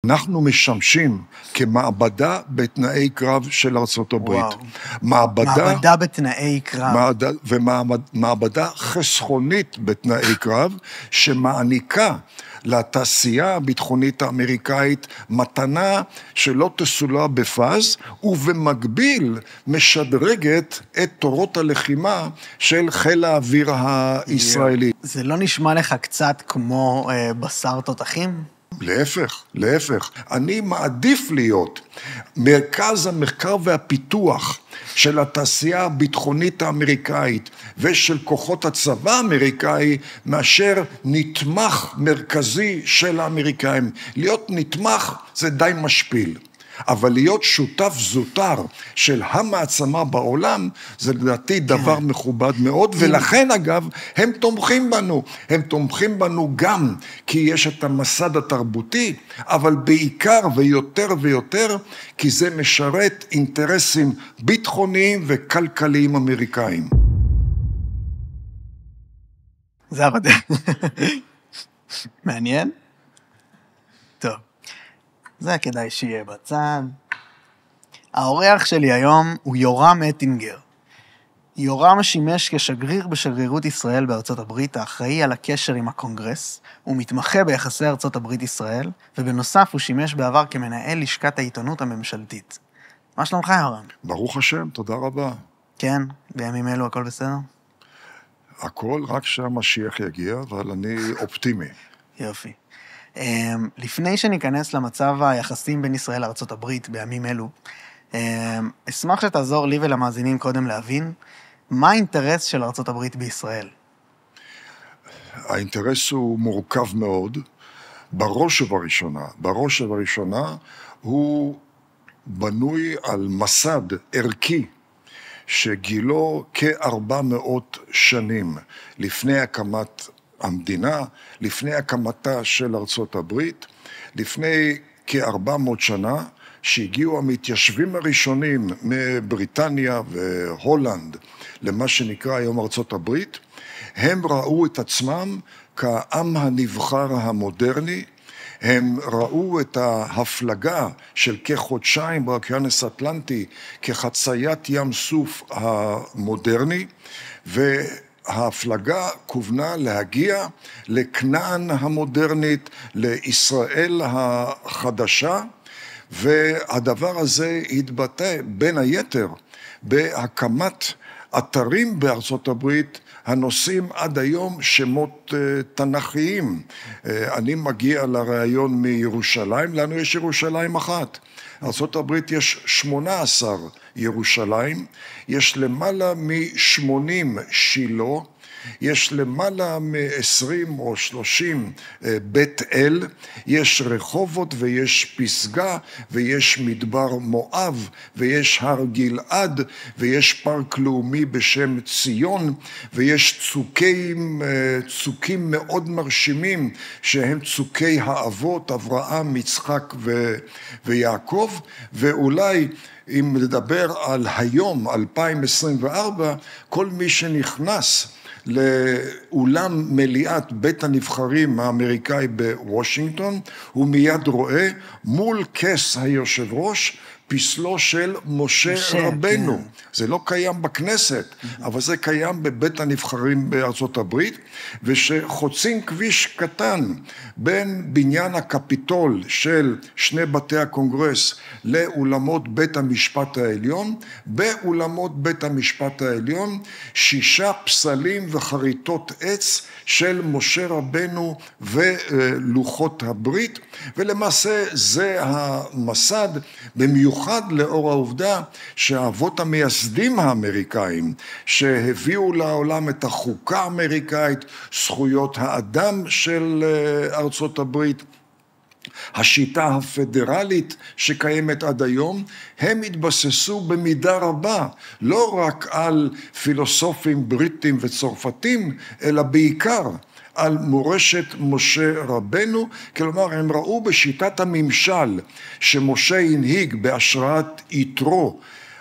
אנחנו משמשים כמעבדה בתנאי קרב של ארצות הברית. וואו. מעבדה בתנאי קרב. ומעבדה חסכונית בתנאי קרב, שמעניקה לתעשייה הביטחונית האמריקאית מתנה שלא תסולא בפז, ובמקביל משדרגת את תורות הלחימה של חיל האוויר הישראלי. זה לא נשמע לך קצת כמו בשר תותחים? להפך. אני מעדיף להיות מרכז המחקר והפיתוח של התעשייה הביטחונית האמריקאית ושל כוחות הצבא האמריקאי, מאשר נתמך מרכזי של האמריקאים. להיות נתמך זה די משפיל. אבל להיות שותף זוטר של המעצמה בעולם, זה לדעתי דבר מכובד מאוד, ולכן אגב, הם תומכים בנו. הם תומכים בנו גם כי יש את המסד התרבותי, אבל בעיקר ויותר ויותר, כי זה משרת אינטרסים ביטחוניים וכלכליים אמריקאים. זה עבודה. מעניין? טוב. זה כדאי שיהיה בצד. האורח שלי היום הוא יורם אטינגר. יורם שימש כשגריר בשגרירות ישראל בארצות הברית, האחראי על הקשר עם הקונגרס, הוא מתמחה ביחסי ארצות הברית-ישראל, ובנוסף הוא שימש בעבר כמנהל לשכת העיתונות הממשלתית. מה שלומך, יורם? ברוך השם, תודה רבה. כן, בימים אלו הכל בסדר? הכל רק שהמשיח יגיע, אבל אני אופטימי. יופי. לפני שניכנס למצב היחסים בין ישראל לארצות הברית בימים אלו, אשמח שתעזור לי ולמאזינים קודם להבין מה האינטרס של ארצות הברית בישראל. האינטרס הוא מורכב מאוד. בראש ובראשונה הוא בנוי על מסד ערכי שגילו כ-400 שנים לפני הקמת המדינה, לפני הקמתה של ארצות הברית, לפני כ-400 שנה, שהגיעו המתיישבים הראשונים מבריטניה והולנד למה שנקרא היום ארצות הברית, הם ראו את עצמם כעם הנבחר המודרני, הם ראו את ההפלגה של כחודשיים באוקיינוס האטלנטי כחציית ים סוף המודרני, ההפלגה כוונה להגיע לכנען המודרנית, לישראל החדשה, והדבר הזה התבטא בין היתר בהקמת אתרים בארצות הברית הנושאים עד היום שמות תנכיים. אני מגיע לרעיון מירושלים, לנו יש ירושלים אחת. ארצות הברית יש 18 ירושלים, יש למעלה מ-80 שילה, יש למעלה מ-20 או 30 בית אל, יש רחובות ויש פסגה ויש מדבר מואב ויש הר גלעד ויש פארק לאומי בשם ציון ויש צוקים מאוד מרשימים שהם צוקי האבות אברהם, יצחק ויעקב, ואולי אם נדבר על היום 2024, כל מי שנכנס לאולם מליאת בית הנבחרים האמריקאי בוושינגטון, הוא מיד רואה מול כס היושב ראש פסלו של משה רבנו. כן. זה לא קיים בכנסת, אבל זה קיים בבית הנבחרים בארצות הברית, ושחוצים כביש קטן בין בניין הקפיטול של שני בתי הקונגרס לאולמות בית המשפט העליון, באולמות בית המשפט העליון 6 פסלים וחריטות עץ של משה רבנו ולוחות הברית, ולמעשה זה המסד במיוחד לאור העובדה שהאבות המייסדים האמריקאים שהביאו לעולם את החוקה האמריקאית, זכויות האדם של ארצות הברית, השיטה הפדרלית שקיימת עד היום, הם התבססו במידה רבה, לא רק על פילוסופים בריטים וצרפתים, אלא בעיקר על מורשת משה רבנו, כלומר הם ראו בשיטת הממשל שמשה הנהיג בהשראת יתרו,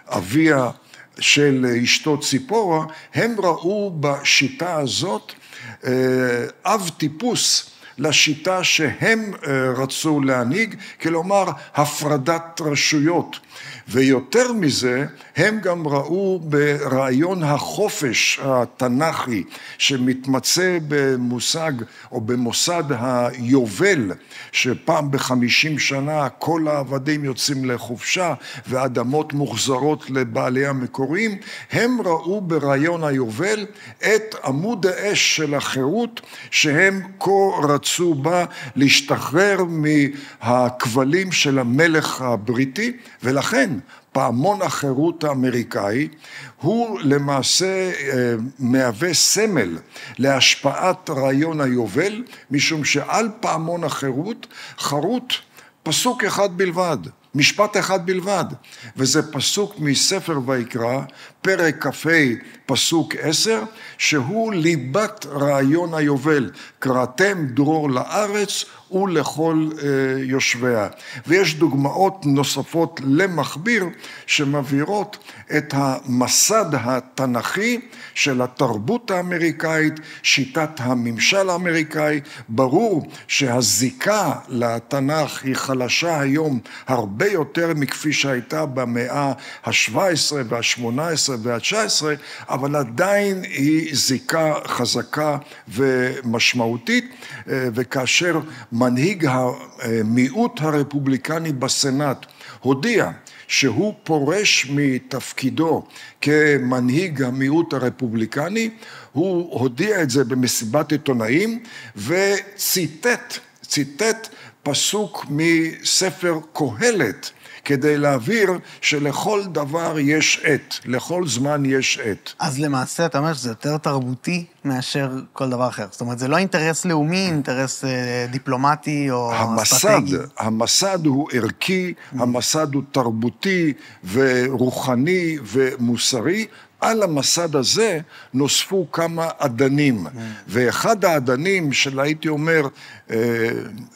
אביה של אשתו ציפורה, הם ראו בשיטה הזאת אב טיפוס לשיטה שהם רצו להנהיג, כלומר הפרדת רשויות. ויותר מזה, הם גם ראו ברעיון החופש התנ"כי, שמתמצא במושג או במוסד היובל, שפעם ב50 שנה כל העבדים יוצאים לחופשה, ואדמות מוחזרות לבעלי המקוריים, הם ראו ברעיון היובל את עמוד האש של החירות, שהם כה רצו בה להשתחרר מהכבלים של המלך הבריטי, ולכן פעמון החירות האמריקאי הוא למעשה מהווה סמל להשפעת רעיון היובל, משום שעל פעמון החירות חרוט פסוק אחד בלבד, משפט אחד בלבד, וזה פסוק מספר ויקרא, פרק כ"ה פסוק 10, שהוא ליבת רעיון היובל, קראתם דרור לארץ ולכל יושביה. ויש דוגמאות נוספות למכביר שמבהירות את המסד התנ"כי של התרבות האמריקאית, שיטת הממשל האמריקאי. ברור שהזיקה לתנ"ך היא חלשה היום הרבה יותר מכפי שהייתה במאה ה-17 וה-18 וה-19, אבל עדיין היא זיקה חזקה ומשמעותית, וכאשר מנהיג המיעוט הרפובליקני בסנאט הודיע שהוא פורש מתפקידו כמנהיג המיעוט הרפובליקני, הוא הודיע את זה במסיבת עיתונאים וציטט פסוק מספר קהלת, כדי להבהיר שלכל דבר יש עת, לכל זמן יש עת. אז למעשה אתה אומר שזה יותר תרבותי מאשר כל דבר אחר. זאת אומרת, זה לא אינטרס לאומי, אינטרס דיפלומטי או אסטרטגי. המסד הוא ערכי, המסד הוא תרבותי ורוחני ומוסרי. על המסד הזה נוספו כמה עדנים, ואחד העדנים של, הייתי אומר,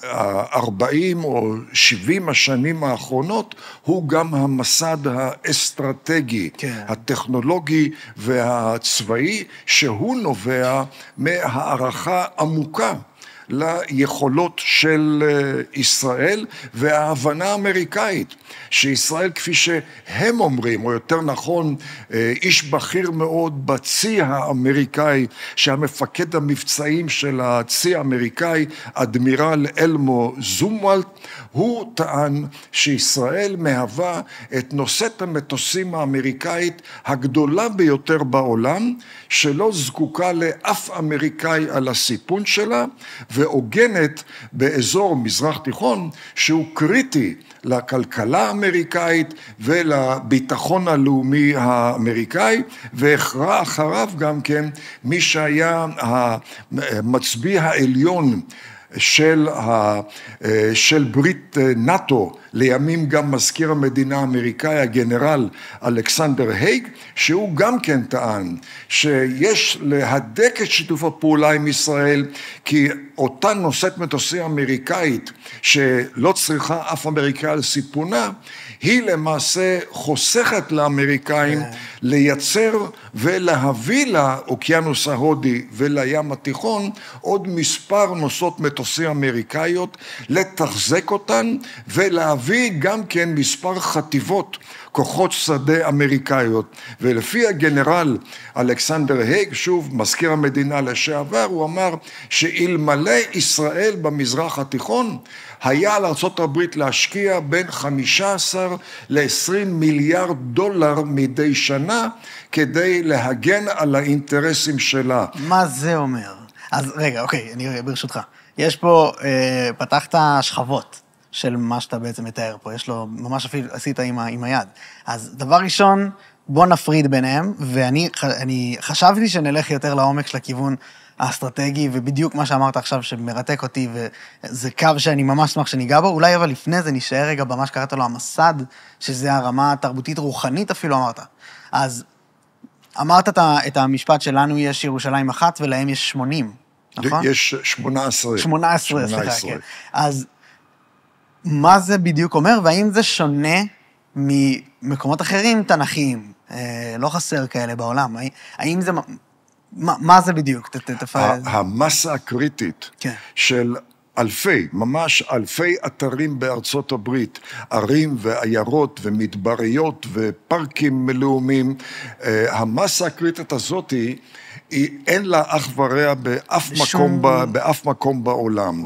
40 או 70 השנים האחרונות, הוא גם המסד האסטרטגי, הטכנולוגי והצבאי, שהוא נובע מהערכה עמוקה ליכולות של ישראל וההבנה האמריקאית, שישראל כפי שהם אומרים, או יותר נכון, איש בכיר מאוד בצי האמריקאי, שהמפקד המבצעים של הצי האמריקאי, אדמירל אלמו זומוולט, הוא טען שישראל מהווה את נושאת המטוסים האמריקאית הגדולה ביותר בעולם, שלא זקוקה לאף אמריקאי על הסיפון שלה, ועוגנת באזור מזרח תיכון שהוא קריטי לכלכלה האמריקאית ולביטחון הלאומי האמריקאי, והכרע אחריו גם כן מי שהיה המצביא העליון של ברית נאטו, לימים גם מזכיר המדינה האמריקאי, הגנרל אלכסנדר הייג, שהוא גם כן טען שיש להדק את שיתוף הפעולה עם ישראל, כי אותה נושאת מטוסים אמריקאית שלא צריכה אף אמריקאי על סיפונה, היא למעשה חוסכת לאמריקאים לייצר ולהביא לאוקיינוס ההודי ולים התיכון עוד מספר נושאות מטוסים אמריקאיות, לתחזק אותן ולהביא גם כן מספר חטיבות כוחות שדה אמריקאיות. ולפי הגנרל אלכסנדר הייג, שוב מזכיר המדינה לשעבר, הוא אמר שאלמלא ישראל במזרח התיכון, היה על ארצות הברית להשקיע בין 15 ל-20 מיליארד דולר מדי שנה, כדי להגן על האינטרסים שלה. מה זה אומר? אז רגע, אוקיי, אני ברשותך. יש פה, פתחת שכבות של מה שאתה בעצם מתאר פה, יש לו, ממש אפילו עשית עם היד. אז דבר ראשון, בוא נפריד ביניהם, ואני חשבתי שנלך יותר לעומק של הכיוון האסטרטגי, ובדיוק מה שאמרת עכשיו שמרתק אותי, וזה קו שאני ממש שמח שניגע בו, אולי אבל לפני זה נשאר רגע במה שקראת לו המסד, שזה הרמה התרבותית רוחנית אפילו אמרת. אז אמרת את המשפט שלנו יש ירושלים אחת ולהם יש 80, נכון? יש 18. 18, סליחה, כן. אז מה זה בדיוק אומר, והאם זה שונה ממקומות אחרים תנכיים? לא חסר כאלה בעולם. האם זה... מה זה בדיוק? המסה הקריטית של ממש אלפי אתרים בארצות הברית, ערים ועיירות ומדבריות ופארקים לאומיים. המסה הקריטית הזאת אין לה אח ורע באף מקום בעולם.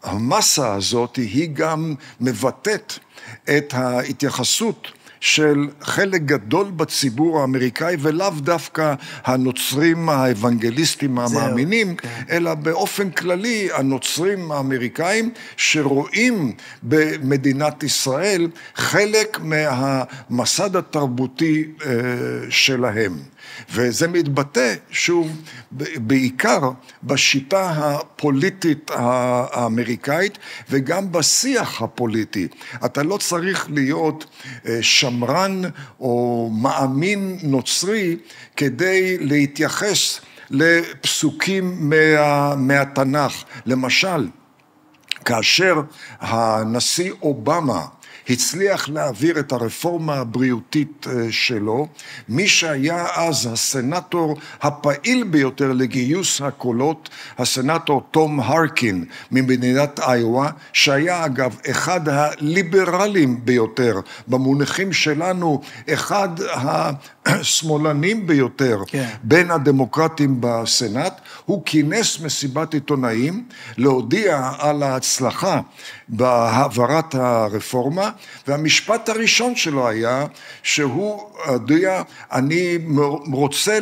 והמסה הזאת היא גם מבטאת את ההתייחסות של חלק גדול בציבור האמריקאי, ולאו דווקא הנוצרים האבנגליסטים המאמינים, אלא באופן כללי הנוצרים האמריקאים שרואים במדינת ישראל חלק מהמסד התרבותי שלהם. וזה מתבטא שוב בעיקר בשיטה הפוליטית האמריקאית וגם בשיח הפוליטי. אתה לא צריך להיות שמרן או מאמין נוצרי כדי להתייחס לפסוקים מהתנ"ך. למשל, כאשר הנשיא אובמה הצליח להעביר את הרפורמה הבריאותית שלו, מי שהיה אז הסנטור הפעיל ביותר לגיוס הקולות, הסנטור תום הרקין ממדינת איואה, שהיה אגב אחד הליברלים ביותר, במונחים שלנו אחד השמאלנים ביותר בין הדמוקרטים בסנאט, הוא כינס מסיבת עיתונאים להודיע על ההצלחה בהעברת הרפורמה, והמשפט הראשון שלו היה שהוא הודיע, אני רוצה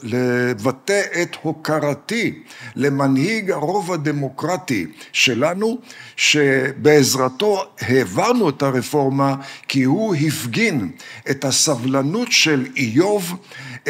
לבטא את הוקרתי למנהיג הרוב הדמוקרטי שלנו, שבעזרתו העברנו את הרפורמה, כי הוא הפגין את הסבלנות של איוב,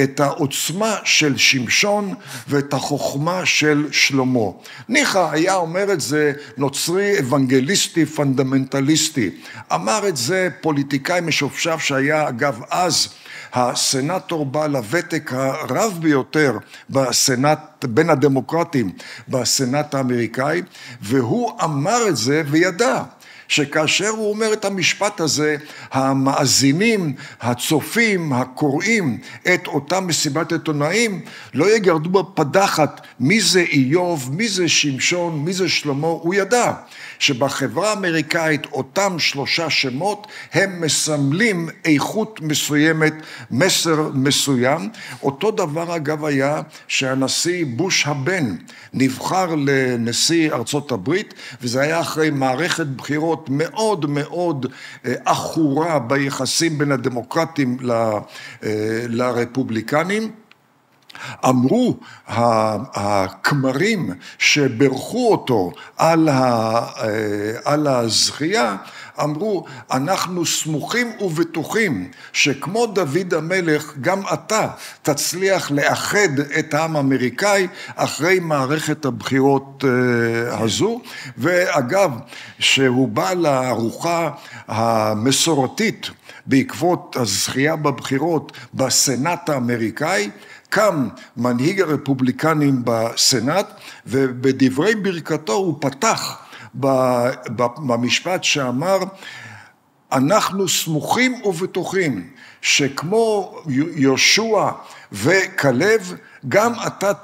את העוצמה של שמשון ואת החוכמה של שלמה. ניחא היה אומר את זה נוצרי אבנגליסטי פונדמנטליסטי. אמר את זה פוליטיקאי משופשף שהיה אגב אז הסנטור בעל הוותק הרב ביותר בסנאט, בין הדמוקרטים בסנאט האמריקאי, והוא אמר את זה וידע שכאשר הוא אומר את המשפט הזה, המאזינים, הצופים, הקוראים את אותם מסיבת עיתונאים, לא יגרדו בפדחת מי זה איוב, מי זה שמשון, מי זה שלמה. הוא ידע שבחברה האמריקאית אותם שלושה שמות הם מסמלים איכות מסוימת, מסר מסוים. אותו דבר אגב היה שהנשיא בוש הבן נבחר לנשיא ארצות הברית, וזה היה אחרי מערכת בחירות מאוד מאוד אחורה ביחסים בין הדמוקרטים לרפובליקנים. אמרו הכמרים שברכו אותו על הזכייה, אמרו, אנחנו סמוכים ובטוחים שכמו דוד המלך, גם אתה תצליח לאחד את העם האמריקאי אחרי מערכת הבחירות הזו. ואגב, שהוא בא לארוחה המסורתית בעקבות הזכייה בבחירות בסנאט האמריקאי, קם מנהיג הרפובליקנים בסנאט, ובדברי ברכתו הוא פתח במשפט שאמר, אנחנו סמוכים ובטוחים שכמו יהושע וכלב, גם אתה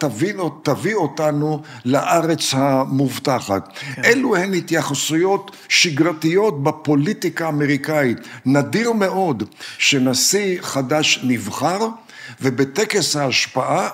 תביא אותנו לארץ המובטחת. אלו הן התייחסויות שגרתיות בפוליטיקה האמריקאית. נדיר מאוד שנשיא חדש נבחר, ובטקס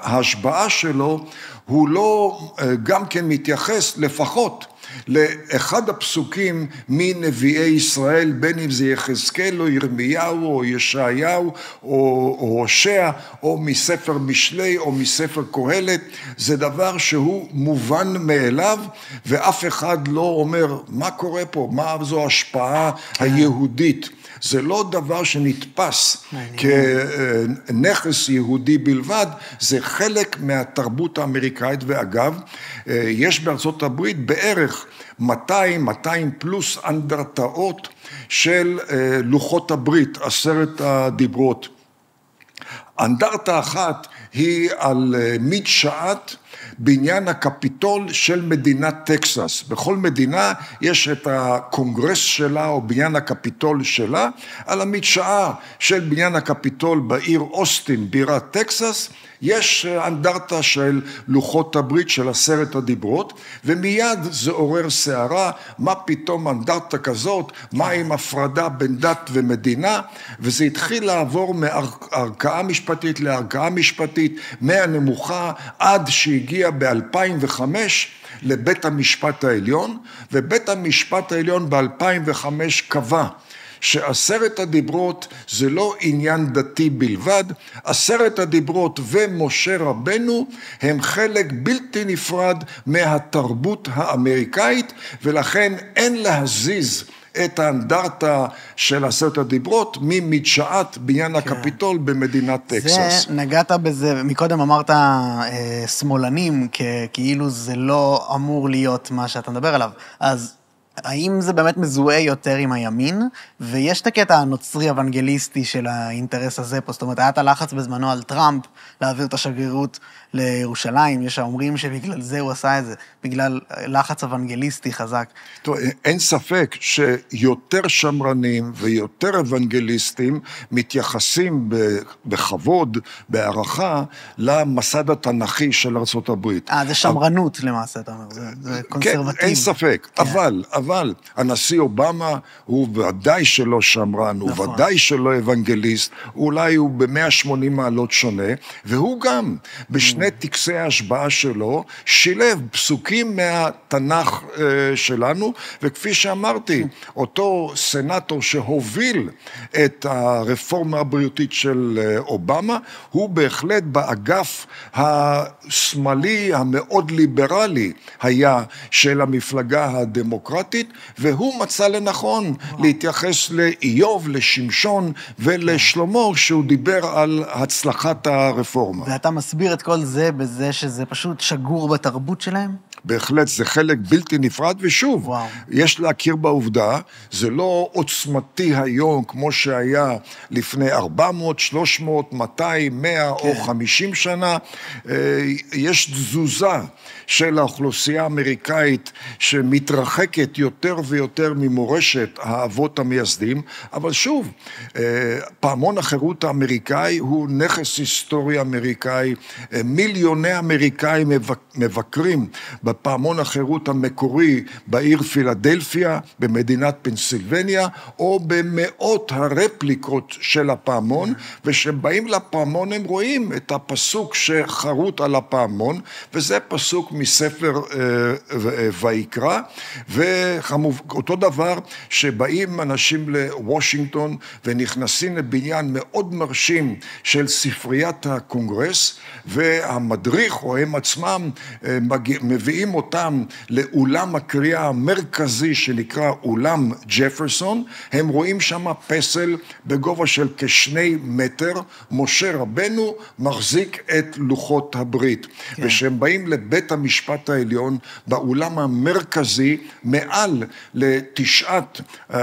ההשבעה שלו הוא לא גם כן מתייחס לפחות לאחד הפסוקים מנביאי ישראל, בין אם זה יחזקאל או ירמיהו או ישעיהו או הושע או מספר משלי או מספר קהלת. זה דבר שהוא מובן מאליו, ואף אחד לא אומר מה קורה פה, מה זו ההשפעה היהודית. זה לא דבר שנתפס כנכס יהודי בלבד, זה חלק מהתרבות האמריקאית. ואגב, יש בארצות הברית בערך 200 פלוס אנדרטאות של לוחות הברית, 10 הדיברות. אנדרטה אחת היא על מדשאת בניין הקפיטול של מדינת טקסס. בכל מדינה יש את הקונגרס שלה או בניין הקפיטול שלה. על המדשאה של בניין הקפיטול בעיר אוסטין, בירת טקסס, יש אנדרטה של לוחות הברית של 10 הדיברות, ומיד זה עורר סערה, מה פתאום אנדרטה כזאת, מה עם הפרדה בין דת ומדינה, וזה התחיל לעבור מערכאה משפטית לערכאה משפטית, מהנמוכה עד שהגיע ב-2005 לבית המשפט העליון, ובית המשפט העליון ב-2005 קבע, ש10 הדיברות זה לא עניין דתי בלבד, 10 הדיברות ומשה רבנו הם חלק בלתי נפרד מהתרבות האמריקאית, ולכן אין להזיז את האנדרטה של 10 הדיברות ממדשאת בניין הקפיטול במדינת טקסס. זה, נגעת בזה, מקודם אמרת שמאלנים, כאילו זה לא אמור להיות מה שאתה מדבר עליו, אז האם זה באמת מזוהה יותר עם הימין? ויש את הקטע הנוצרי אוונגליסטי של האינטרס הזה פה, זאת אומרת, היה את הלחץ בזמנו על טראמפ להעביר את השגרירות לירושלים, יש האומרים שבגלל זה הוא עשה את זה, בגלל לחץ אוונגליסטי חזק. טוב, אין ספק שיותר שמרנים ויותר אוונגליסטים מתייחסים בכבוד, בהערכה, למסד התנ"כי של ארצות הברית. זה שמרנות למעשה, אתה אומר, זה קונסרבטיבי. כן, אין ספק, אבל הנשיא אובמה הוא ודאי שלא שמרן, הוא ודאי שלא אוונגליסט, אולי הוא ב-180 מעלות שונה, והוא גם בשני טקסי ההשבעה שלו שילב פסוקים מהתנ"ך שלנו, וכפי שאמרתי, אותו סנטור שהוביל את הרפורמה הבריאותית של אובמה, הוא בהחלט באגף השמאלי המאוד ליברלי היה של המפלגה הדמוקרטית, והוא מצא לנכון להתייחס לאיוב, לשמשון ולשלמה, שהוא דיבר על הצלחת הרפורמה. ואתה מסביר את כל זה בזה שזה פשוט שגור בתרבות שלהם? בהחלט, זה חלק בלתי נפרד, ושוב, יש להכיר בעובדה, זה לא עוצמתי היום כמו שהיה לפני 400, 300, 200, 100 או 50 שנה, יש תזוזה של האוכלוסייה האמריקאית שמתרחקת יותר ויותר ממורשת האבות המייסדים, אבל שוב, פעמון החירות האמריקאי הוא נכס היסטורי אמריקאי, מיליוני אמריקאים מבקרים בפעמון החירות המקורי בעיר פילדלפיה, במדינת פנסילבניה, או במאות הרפליקות של הפעמון, ושבאים לפעמון הם רואים את הפסוק שחרוט על הפעמון, וזה פסוק מספר ויקרא, ואותו דבר שבאים אנשים לוושינגטון ונכנסים לבניין מאוד מרשים של ספריית הקונגרס, והמדריך או הם עצמם מביאים אותם לאולם הקריאה המרכזי שנקרא אולם ג'פרסון, הם רואים שם פסל בגובה של כ2 מטר, משה רבנו מחזיק את לוחות הברית. כן. ושהם באים לבית המשפט העליון, באולם המרכזי, מעל ל9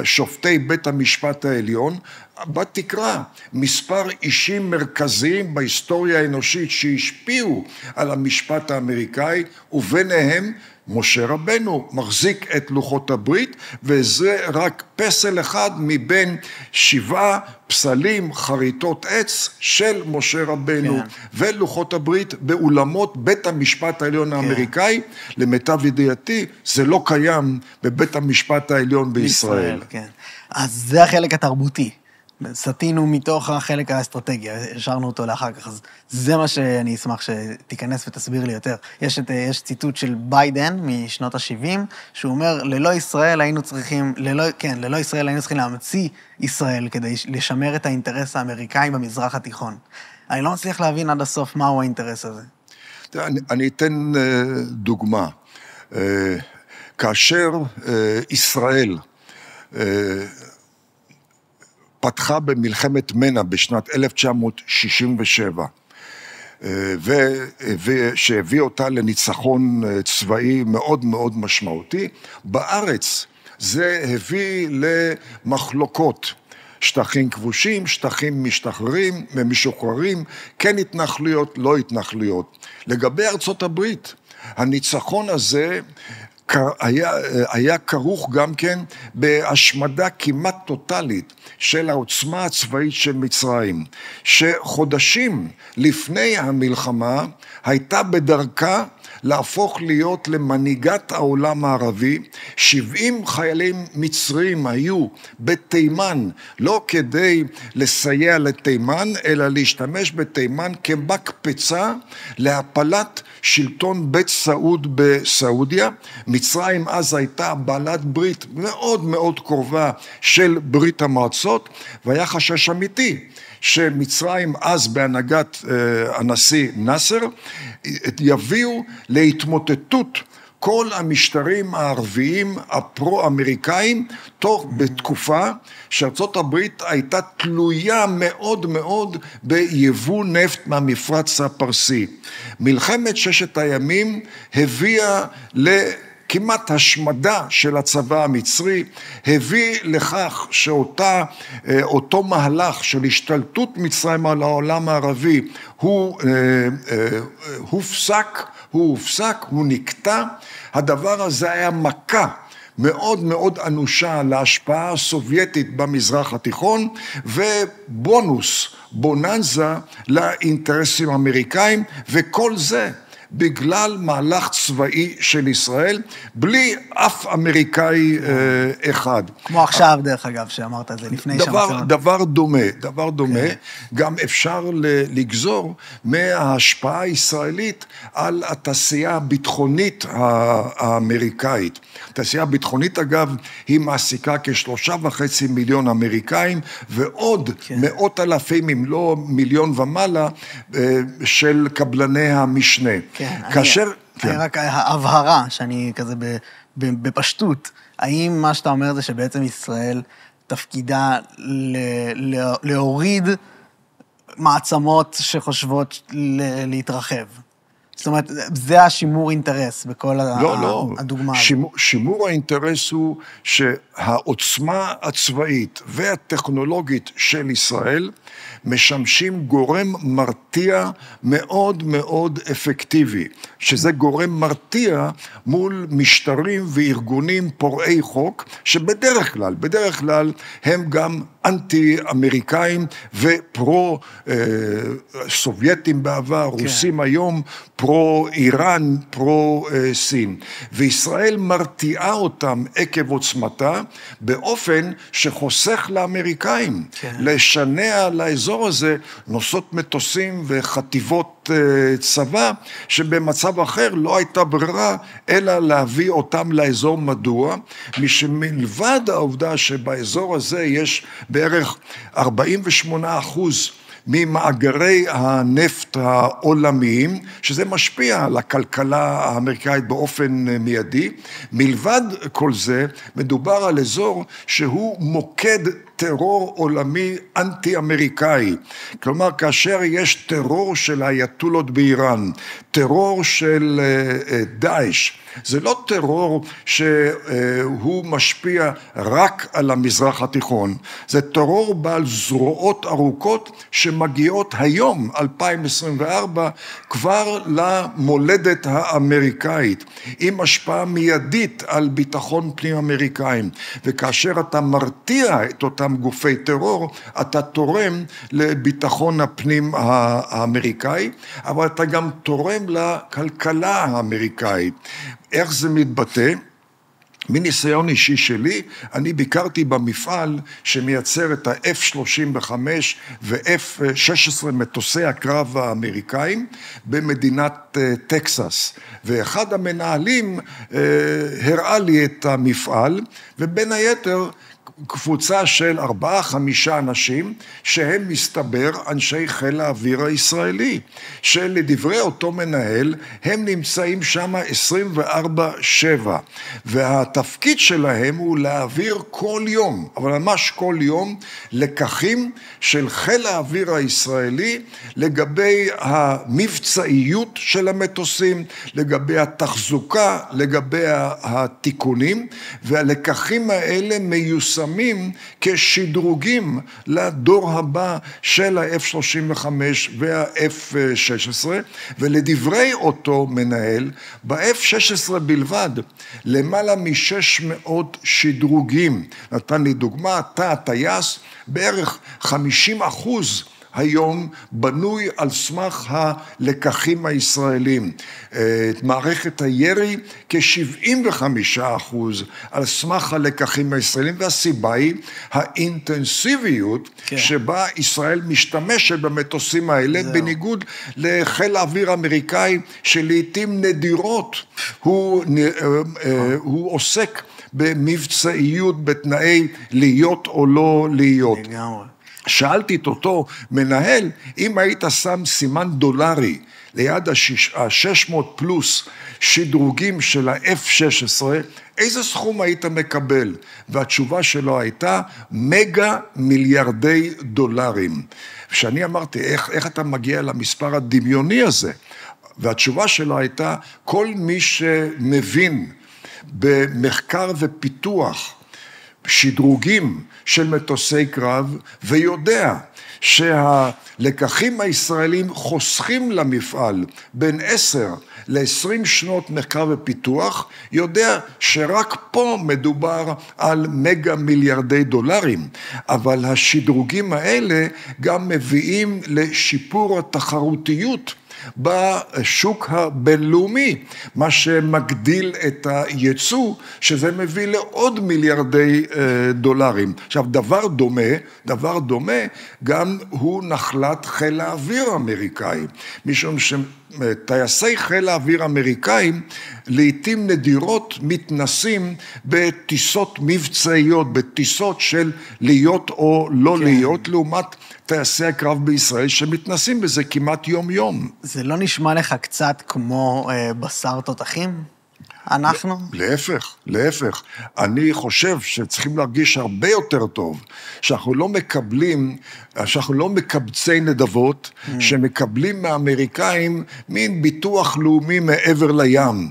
שופטי בית המשפט העליון, בתקרה מספר אישים מרכזיים בהיסטוריה האנושית שהשפיעו על המשפט האמריקאי, וביניהם משה רבנו מחזיק את לוחות הברית, וזה רק פסל אחד מבין 7 פסלים, חריטות עץ של משה רבנו, כן. ולוחות הברית באולמות בית המשפט העליון האמריקאי, כן. למיטב ידיעתי, זה לא קיים בבית המשפט העליון בישראל. כן. אז זה החלק התרבותי. סטינו מתוך החלק האסטרטגיה, השארנו אותו לאחר כך, אז זה מה שאני אשמח שתיכנס ותסביר לי יותר. יש ציטוט של ביידן משנות ה-70, שהוא אומר, ללא ישראל היינו צריכים להמציא ישראל כדי לשמר את האינטרס האמריקאי במזרח התיכון. אני לא מצליח להבין עד הסוף מהו האינטרס הזה. אני אתן דוגמה. כאשר ישראל פתחה במלחמת מנע בשנת 1967, ושהביא אותה לניצחון צבאי מאוד מאוד משמעותי, בארץ זה הביא למחלוקות שטחים כבושים, שטחים משתחררים ומשוחררים, כן התנחלויות, לא התנחלויות. לגבי ארצות הברית, הניצחון הזה היה כרוך גם כן בהשמדה כמעט טוטלית של העוצמה הצבאית של מצרים, שחודשים לפני המלחמה הייתה בדרכה להפוך להיות למנהיגת העולם הערבי. 70 חיילים מצרים היו בתימן, לא כדי לסייע לתימן, אלא להשתמש בתימן כמקפצה להפלת שלטון בית סעוד בסעודיה. מצרים אז הייתה בעלת ברית מאוד מאוד קרובה של ברית המועצות, והיה חשש אמיתי שמצרים אז בהנהגת הנשיא נאסר יביאו להתמוטטות כל המשטרים הערביים הפרו-אמריקאים, בתקופה שארצות הברית הייתה תלויה מאוד מאוד ביבוא נפט מהמפרץ הפרסי. מלחמת ששת הימים הביאה כמעט השמדה של הצבא המצרי, הביא לכך שאותו מהלך של השתלטות מצרים על העולם הערבי הוא הופסק, הוא נקטע. הדבר הזה היה מכה מאוד מאוד אנושה להשפעה הסובייטית במזרח התיכון, ובונוס, בוננזה לאינטרסים האמריקאים, וכל זה בגלל מהלך צבאי של ישראל, בלי אף אמריקאי אחד. כמו עכשיו, דרך אגב, שאמרת את זה לפני שהמצאות. דבר דומה, גם אפשר לגזור מההשפעה הישראלית על התעשייה הביטחונית האמריקאית. התעשייה הביטחונית, אגב, היא מעסיקה כ3.5 מיליון אמריקאים, ועוד מאות אלפים, אם לא מיליון ומעלה, של קבלני המשנה. כן, כאשר... רק ההבהרה, שאני כזה בפשטות, האם מה שאתה אומר זה שבעצם ישראל תפקידה להוריד מעצמות שחושבות להתרחב? זאת אומרת, זה השימור אינטרס בכל הדוגמה הזאת. שימור האינטרס הוא שהעוצמה הצבאית והטכנולוגית של ישראל משמשים גורם מרתיע מאוד מאוד אפקטיבי, שזה גורם מרתיע מול משטרים וארגונים פורעי חוק, שבדרך כלל הם גם אנטי-אמריקאים ופרו-סובייטים בעבר, רוסים היום, פרו-איראן, פרו-סין. וישראל מרתיעה אותם עקב עוצמתה, באופן שחוסך לאמריקאים לשנע לאזור הזה נוסעות מטוסים וחטיבות צבא, שבמצב אחר לא הייתה ברירה אלא להביא אותם לאזור. מדוע? משמלבד העובדה שבאזור הזה יש בערך 48% ממאגרי הנפט העולמיים, שזה משפיע על הכלכלה האמריקאית באופן מיידי. מלבד כל זה, מדובר על אזור שהוא מוקד טרור עולמי אנטי-אמריקאי. כלומר, כאשר יש טרור של האייתולות באיראן, טרור של דאעש, זה לא טרור שהוא משפיע רק על המזרח התיכון, זה טרור בעל זרועות ארוכות שמגיעות היום, 2024, כבר למולדת האמריקאית, עם השפעה מיידית על ביטחון פנים אמריקאים. וכאשר אתה מרתיע את אותם גופי טרור, אתה תורם לביטחון הפנים האמריקאי, אבל אתה גם תורם לכלכלה האמריקאית. איך זה מתבטא? מניסיון אישי שלי, אני ביקרתי במפעל שמייצר את ה-F-35 ו-F-16 מטוסי הקרב האמריקאים במדינת טקסס, ואחד המנהלים הראה לי את המפעל, ובין היתר קבוצה של 4-5 אנשים, שהם מסתבר אנשי חיל האוויר הישראלי, שלדברי אותו מנהל, הם נמצאים שם 24/7, והתפקיד שלהם הוא להעביר כל יום, אבל ממש כל יום, לקחים של חיל האוויר הישראלי, לגבי המבצעיות של המטוסים, לגבי התחזוקה, לגבי התיקונים, והלקחים האלה מיושמים מיושמים כשדרוגים לדור הבא של ה-F-35 וה-F-16, ולדברי אותו מנהל, ב-F-16 בלבד, למעלה מ-600 שדרוגים. נתן לי דוגמה, תא הטייס, בערך 50% היום בנוי על סמך הלקחים הישראלים. מערכת הירי כ-75% על סמך הלקחים הישראלים, והסיבה היא האינטנסיביות שבה ישראל משתמשת במטוסים האלה, בניגוד לחיל האוויר האמריקאי שלעיתים נדירות הוא עוסק במבצעיות בתנאי להיות או לא להיות. שאלתי את אותו מנהל, אם היית שם סימן דולרי ליד ה-600 פלוס שדרוגים של ה-F-16, איזה סכום היית מקבל? והתשובה שלו הייתה מגה מיליארדי דולרים. כשאני אמרתי, איך אתה מגיע למספר הדמיוני הזה? והתשובה שלו הייתה, כל מי שמבין במחקר ופיתוח, שדרוגים של מטוסי קרב, ויודע שהלקחים הישראלים חוסכים למפעל בין 10 ל-20 שנות מחקר ופיתוח, יודע שרק פה מדובר על מגה מיליארדי דולרים, אבל השדרוגים האלה גם מביאים לשיפור התחרותיות בשוק הבינלאומי, מה שמגדיל את הייצוא, שזה מביא לעוד מיליארדי דולרים. עכשיו, דבר דומה, גם הוא נחלת חיל האוויר האמריקאי, משום שטייסי חיל האוויר האמריקאים, לעתים נדירות מתנסים בטיסות מבצעיות, בטיסות של להיות או לא להיות, לעומת טייסי הקרב בישראל שמתנסים בזה כמעט יום-יום. זה לא נשמע לך קצת כמו בשר תותחים? אנחנו? להפך. אני חושב שצריכים להרגיש הרבה יותר טוב, שאנחנו לא מקבצי נדבות, שמקבלים מהאמריקאים מין ביטוח לאומי מעבר לים.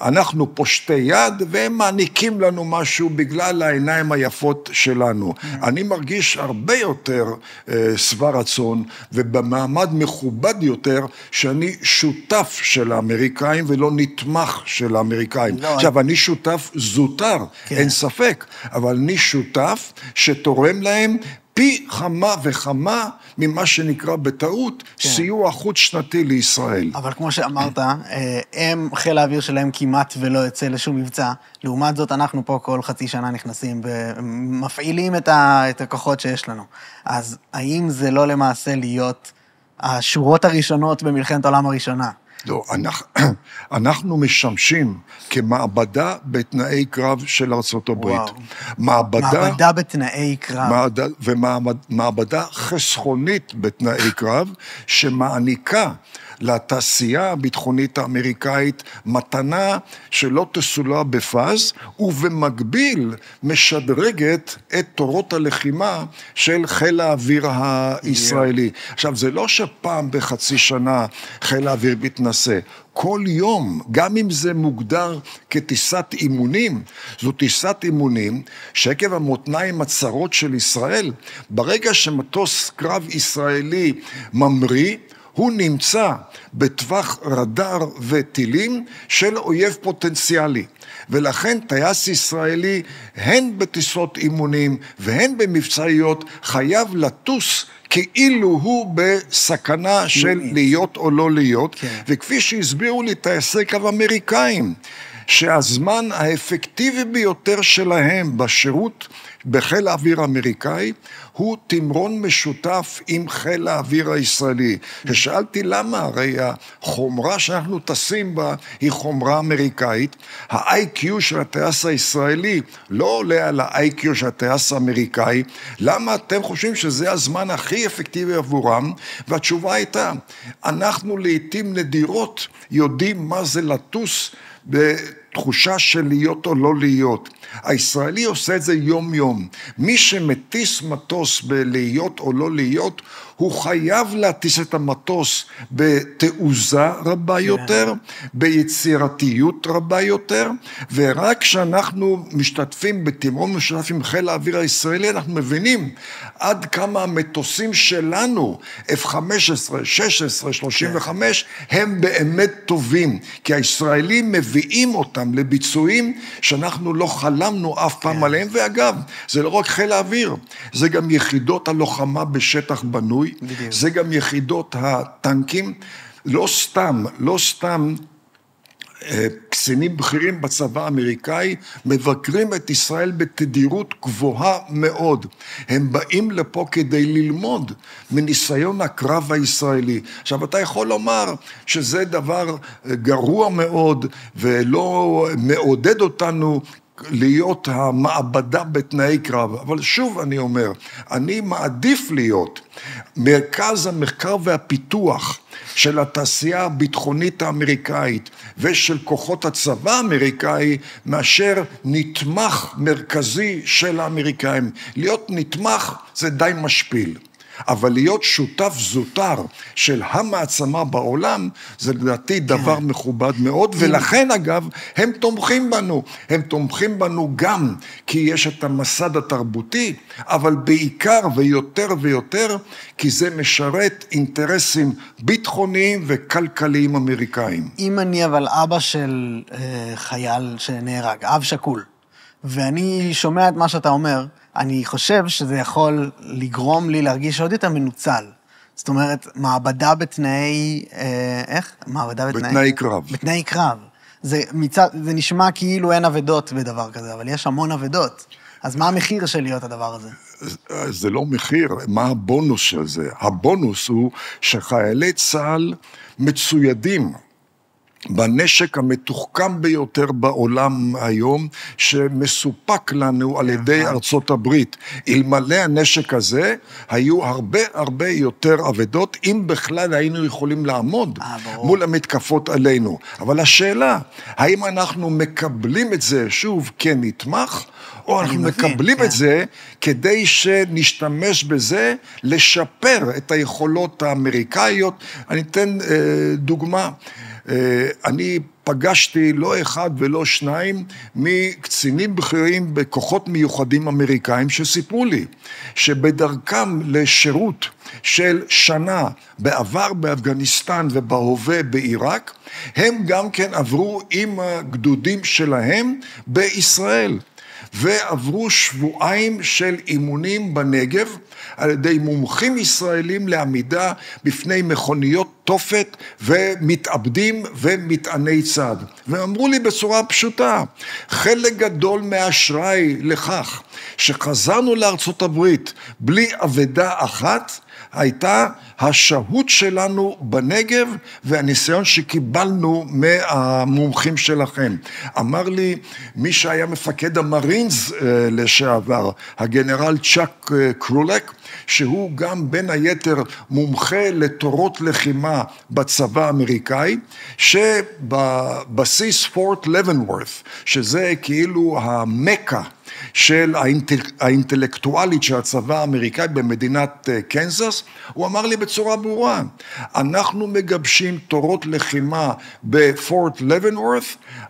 אנחנו פושטי יד, והם מעניקים לנו משהו בגלל העיניים היפות שלנו. אני מרגיש הרבה יותר שבע רצון, ובמעמד מכובד יותר, שאני שותף של האמריקאים, ולא נתמך של האמריקאים. עכשיו, אני שותף זוטר, אין ספק, אבל אני שותף שתורם להם פי כמה וכמה ממה שנקרא בטעות, סיוע חוץ שנתי לישראל. אבל כמו שאמרת, חיל האוויר שלהם כמעט ולא יוצא לשום מבצע, לעומת זאת אנחנו פה כל חצי שנה נכנסים ומפעילים את הכוחות שיש לנו. אז האם זה לא למעשה להיות השורות הראשונות במלחמת העולם הראשונה? לא, אנחנו משמשים כמעבדה בתנאי קרב של ארצות הברית. מעבדה בתנאי קרב. ומעבדה חסכונית בתנאי קרב, שמעניקה לתעשייה הביטחונית האמריקאית מתנה שלא תסולא בפז, ובמקביל משדרגת את תורות הלחימה של חיל האוויר הישראלי. עכשיו, זה לא שפעם בחצי שנה חיל האוויר מתנסה, כל יום, גם אם זה מוגדר כטיסת אימונים, זו טיסת אימונים שעקב המותניים הצרות של ישראל, ברגע שמטוס קרב ישראלי ממריא, הוא נמצא בטווח רדאר וטילים של אויב פוטנציאלי. ולכן טייס ישראלי, הן בטיסות אימונים והן במבצעיות, חייב לטוס כאילו הוא בסכנה של להיות או לא להיות. וכפי שהסבירו לי טייסי קרב אמריקאים, שהזמן האפקטיבי ביותר שלהם בשירות בחיל האוויר האמריקאי, הוא תמרון משותף עם חיל האוויר הישראלי. ושאלתי למה, הרי החומרה שאנחנו טסים בה היא חומרה אמריקאית, ה-IQ של הטייס הישראלי לא עולה על ה-IQ של הטייס האמריקאי, למה אתם חושבים שזה הזמן הכי אפקטיבי עבורם? והתשובה הייתה, אנחנו לעתים נדירות יודעים מה זה לטוס תחושה של להיות או לא להיות. הישראלי עושה את זה יום-יום. מי שמטיס מטוס בלהיות או לא להיות, הוא חייב להטיס את המטוס בתעוזה רבה יותר, ביצירתיות רבה יותר, ורק כשאנחנו משתתפים בתמרון משותף עם חיל האוויר הישראלי, אנחנו מבינים עד כמה המטוסים שלנו, F-15, 16, 35, הם באמת טובים, כי הישראלים מביאים אותם לביצועים שאנחנו לא חלמנו אף פעם עליהם, ואגב, זה לא רק חיל האוויר, זה גם יחידות הלוחמה בשטח בנוי, זה גם יחידות הטנקים, לא סתם קצינים בכירים בצבא האמריקאי מבקרים את ישראל בתדירות גבוהה מאוד. הם באים לפה כדי ללמוד מניסיון הקרב הישראלי. עכשיו, אתה יכול לומר שזה דבר גרוע מאוד ולא מעודד אותנו להיות המעבדה בתנאי קרב, אבל שוב אני אומר, אני מעדיף להיות מרכז המחקר והפיתוח של התעשייה הביטחונית האמריקאית ושל כוחות הצבא האמריקאי, מאשר נתמך מרכזי של האמריקאים. להיות נתמך זה די משפיל. אבל להיות שותף זוטר של המעצמה בעולם, זה לדעתי דבר מכובד מאוד, ולכן אגב, הם תומכים בנו. הם תומכים בנו גם כי יש את המסד התרבותי, אבל בעיקר ויותר ויותר, כי זה משרת אינטרסים ביטחוניים וכלכליים אמריקאים. אם אני אבל אבא של חייל שנהרג, אב שכול, ואני שומע את מה שאתה אומר, אני חושב שזה יכול לגרום לי להרגיש עוד יותר מנוצל. זאת אומרת, מעבדה בתנאי, איך? מעבדה בתנאי קרב. בתנאי קרב. זה נשמע כאילו אין עבדות בדבר כזה, אבל יש המון עבדות. אז מה המחיר של להיות הדבר הזה? זה לא מחיר, מה הבונוס של זה? הבונוס הוא שחיילי צה"ל מצוידים בנשק המתוחכם ביותר בעולם היום, שמסופק לנו על ידי ארצות הברית. אלמלא הנשק הזה, היו הרבה יותר עבדות, אם בכלל היינו יכולים לעמוד מול המתקפות עלינו. אבל השאלה, האם אנחנו מקבלים את זה שוב כנתמך, או אנחנו מקבלים את זה כדי שנשתמש בזה לשפר את היכולות האמריקאיות. אני אתן דוגמה. אני פגשתי לא אחד ולא שניים מקצינים בכירים בכוחות מיוחדים אמריקאים שסיפרו לי שבדרכם לשירות של שנה בעבר באפגניסטן ובהווה בעיראק, הם גם כן עברו עם הגדודים שלהם בישראל. ועברו שבועיים של אימונים בנגב על ידי מומחים ישראלים לעמידה בפני מכוניות תופת ומתאבדים ומטעני צד. ואמרו לי בצורה פשוטה, חלק גדול מהאשראי לכך שחזרנו לארצות הברית בלי עבדה אחת, הייתה השהות שלנו בנגב והניסיון שקיבלנו מהמומחים שלכם. אמר לי מי שהיה מפקד המרינס לשעבר, הגנרל צ'אק קרולק, שהוא גם בין היתר מומחה לתורות לחימה בצבא האמריקאי, שבבסיס פורט לבנוורת, שזה כאילו המקה של האינטלקטואלית של הצבא האמריקאי במדינת קנזס, הוא אמר לי בצורה ברורה, אנחנו מגבשים תורות לחימה בפורט לבנוורת,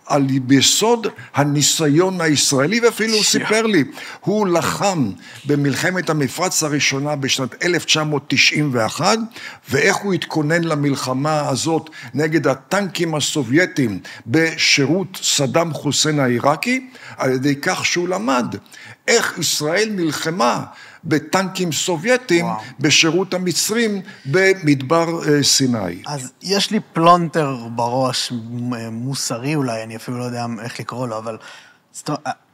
על יסוד הניסיון הישראלי, ואפילו הוא סיפר לי, הוא לחם במלחמת המפרץ הראשונה בשנת 1991, ואיך הוא התכונן למלחמה הזאת נגד הטנקים הסובייטים בשירות סדאם חוסיין העיראקי, על ידי כך שהוא למד איך ישראל נלחמה בטנקים סובייטים בשירות המצרים במדבר סיני. אז יש לי פלונטר בראש, מוסרי אולי, אני אפילו לא יודע איך לקרוא לו, אבל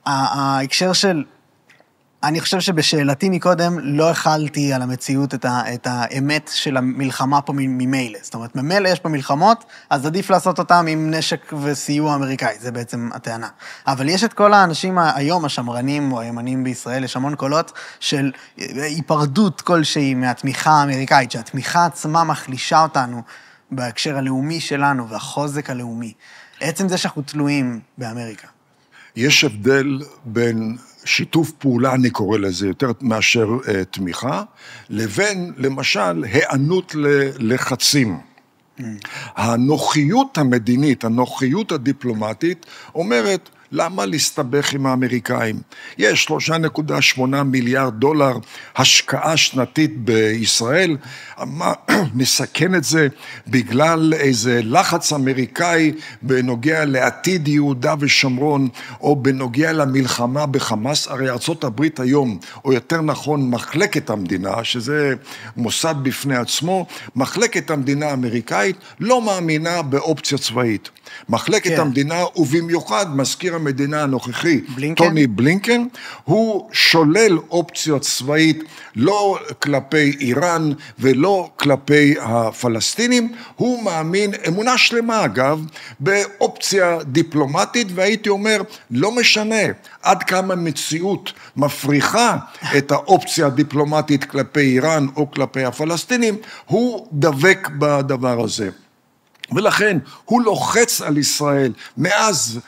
ההקשר של, אני חושב שבשאלתי מקודם לא החלתי על המציאות את האמת של המלחמה פה ממילא. זאת אומרת, ממילא יש פה מלחמות, אז עדיף לעשות אותם עם נשק וסיוע אמריקאי, זה בעצם הטענה. אבל יש את כל האנשים היום, השמרנים או הימנים בישראל, יש המון קולות של היפרדות כלשהי מהתמיכה האמריקאית, שהתמיכה עצמה מחלישה אותנו בהקשר הלאומי שלנו והחוזק הלאומי. עצם זה שאנחנו תלויים באמריקה. יש הבדל בין שיתוף פעולה, אני קורא לזה, יותר מאשר תמיכה, לבין, למשל, הענות ללחצים. הנוחיות המדינית, הנוחיות הדיפלומטית, אומרת, למה להסתבך עם האמריקאים? יש 3.8 מיליארד דולר השקעה שנתית בישראל, מה מסכן את זה בגלל איזה לחץ אמריקאי בנוגע לעתיד יהודה ושומרון, או בנוגע למלחמה בחמאס? הרי ארצות הברית היום, או יותר נכון מחלקת המדינה, שזה מוסד בפני עצמו, מחלקת המדינה האמריקאית לא מאמינה באופציה צבאית. מחלקת המדינה, ובמיוחד מזכיר המדינה הנוכחי, טוני בלינקן, הוא שולל אופציה צבאית לא כלפי איראן ולא כלפי הפלסטינים, הוא מאמין, אמונה שלמה אגב, באופציה דיפלומטית, והייתי אומר, לא משנה עד כמה מציאות מפריחה את האופציה הדיפלומטית כלפי איראן או כלפי הפלסטינים, הוא דבק בדבר הזה. ולכן הוא לוחץ על ישראל מאז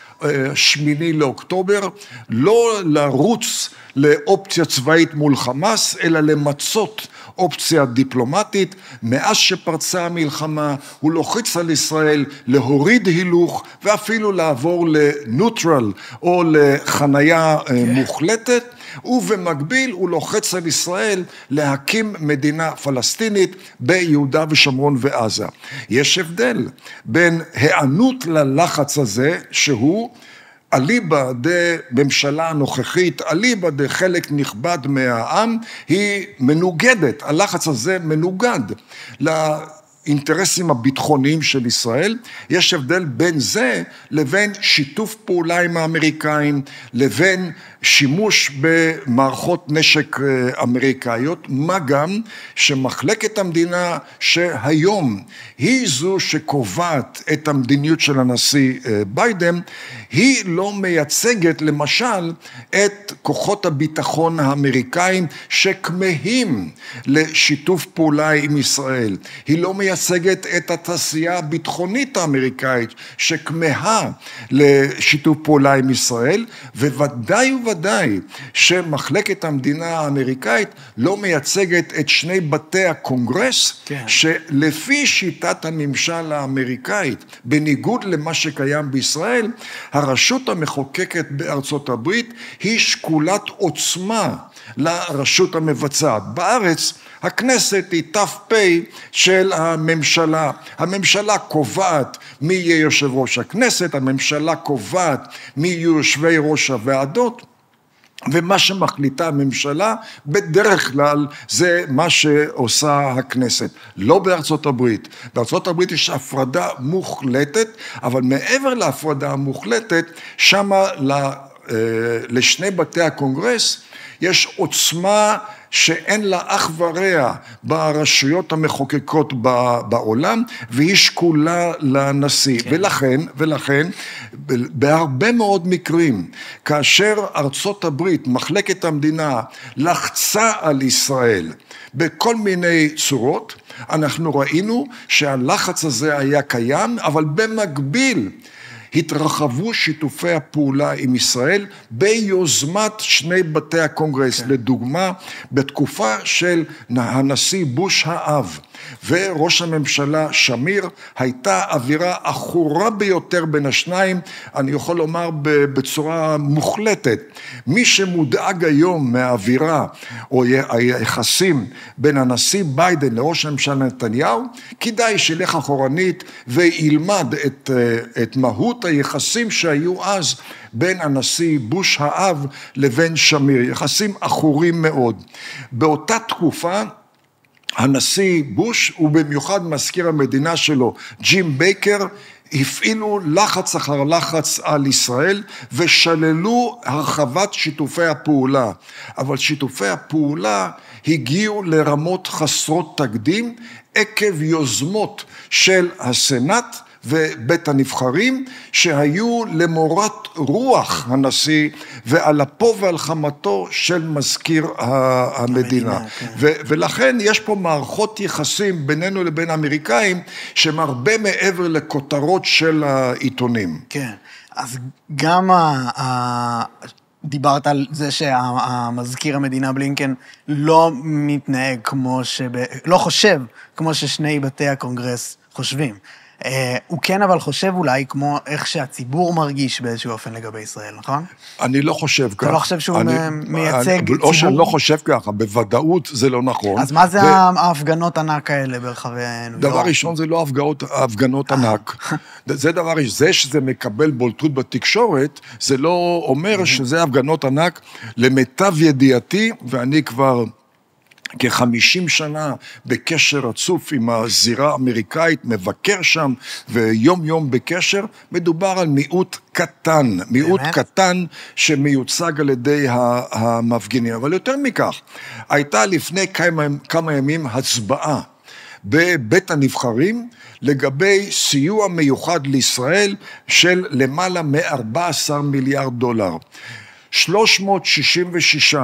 8 לאוקטובר, לא לרוץ לאופציה צבאית מול חמאס, אלא למצות אופציה דיפלומטית. מאז שפרצה המלחמה, הוא לוחץ על ישראל להוריד הילוך, ואפילו לעבור לנוטרל או לחנייה מוחלטת, ובמקביל הוא לוחץ על ישראל להקים מדינה פלסטינית ביהודה ושומרון ועזה. יש הבדל בין הענות ללחץ הזה, שהוא אליבא דממשלה הנוכחית, אליבא דחלק נכבד מהעם, היא מנוגדת, הלחץ הזה מנוגד לאינטרסים הביטחוניים של ישראל. יש הבדל בין זה לבין שיתוף פעולה עם האמריקאים, לבין שימוש במערכות נשק אמריקאיות, מה גם שמחלקת המדינה שהיום היא זו שקובעת את המדיניות של הנשיא ביידן, היא לא מייצגת למשל את כוחות הביטחון האמריקאים שכמהים לשיתוף פעולה עם ישראל. היא לא מייצגת את התעשייה הביטחונית האמריקאית שכמהה לשיתוף פעולה עם ישראל, וודאי שמחלקת המדינה האמריקאית לא מייצגת את שני בתי הקונגרס, שלפי שיטת הממשל האמריקאית, בניגוד למה שקיים בישראל, הרשות המחוקקת בארצות הברית היא שקולת עוצמה לרשות המבצעת. בארץ הכנסת היא ת"פ של הממשלה. הממשלה קובעת מי יהיה יושב ראש הכנסת, הממשלה קובעת מי יהיו יושבי ראש הוועדות, ומה שמחליטה הממשלה בדרך כלל זה מה שעושה הכנסת. לא בארצות הברית. בארצות הברית יש הפרדה מוחלטת, אבל מעבר להפרדה המוחלטת, שמה לשני בתי הקונגרס יש עוצמה שאין לה אח ורע ברשויות המחוקקות בעולם, והיא שקולה לנשיא. ולכן, בהרבה מאוד מקרים, כאשר ארצות הברית, מחלקת המדינה, לחצה על ישראל בכל מיני צורות, אנחנו ראינו שהלחץ הזה היה קיים, אבל במקביל, התרחבו שיתופי הפעולה עם ישראל ביוזמת שני בתי הקונגרס. לדוגמה, בתקופה של הנשיא בוש האב וראש הממשלה שמיר, הייתה אווירה עכורה ביותר בין השניים, אני יכול לומר בצורה מוחלטת. מי שמודאג היום מהאווירה או היחסים בין הנשיא ביידן לראש הממשלה נתניהו, כדאי שילך אחורנית וילמד את מהות היחסים שהיו אז בין הנשיא בוש האב לבין שמיר, יחסים עכורים מאוד. באותה תקופה, הנשיא בוש, ובמיוחד מזכיר המדינה שלו, ג'ים בייקר, הפעילו לחץ אחר לחץ על ישראל, ושללו הרחבת שיתופי הפעולה. אבל שיתופי הפעולה הגיעו לרמות חסרות תקדים, עקב יוזמות של הסנאט ובית הנבחרים, שהיו למורת רוח הנשיא, ועל אפו ועל חמתו של מזכיר המדינה. כן. ולכן יש פה מערכות יחסים בינינו לבין האמריקאים, שהם הרבה מעבר לכותרות של העיתונים. כן, אז גם דיברת על זה שהמזכיר המדינה בלינקן לא מתנהג לא חושב כמו ששני בתי הקונגרס חושבים. הוא כן אבל חושב אולי כמו איך שהציבור מרגיש באיזשהו אופן לגבי ישראל, נכון? אני לא חושב ככה. אתה לא חושב שהוא מייצג ציבור? או שאני לא חושב ככה, בוודאות זה לא נכון. אז מה זה ההפגנות ענק האלה ברחבי ניו יורק? דבר ראשון זה לא הפגנות ענק. זה דבר ראשון, זה שזה מקבל בולטות בתקשורת, זה לא אומר שזה הפגנות ענק. למיטב ידיעתי, ואני כבר כ-50 שנה בקשר רצוף עם הזירה האמריקאית, מבקר שם ויום יום בקשר, מדובר על מיעוט קטן, מיעוט קטן שמיוצג על ידי המפגינים. אבל יותר מכך, הייתה לפני כמה ימים הצבעה בבית הנבחרים לגבי סיוע מיוחד לישראל של למעלה מ-14 מיליארד דולר. 366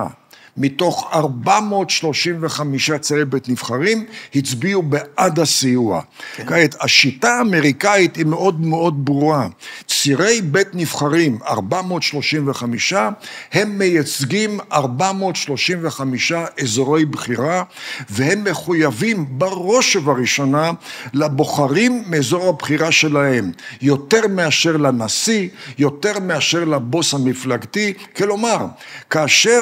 מתוך 435 צירי בית נבחרים הצביעו בעד הסיוע. כעת, השיטה האמריקאית היא מאוד מאוד ברורה. צירי בית נבחרים, 435, הם מייצגים 435 אזורי בחירה, והם מחויבים בראש ובראשונה לבוחרים מאזור הבחירה שלהם, יותר מאשר לנשיא, יותר מאשר לבוס המפלגתי. כלומר, כאשר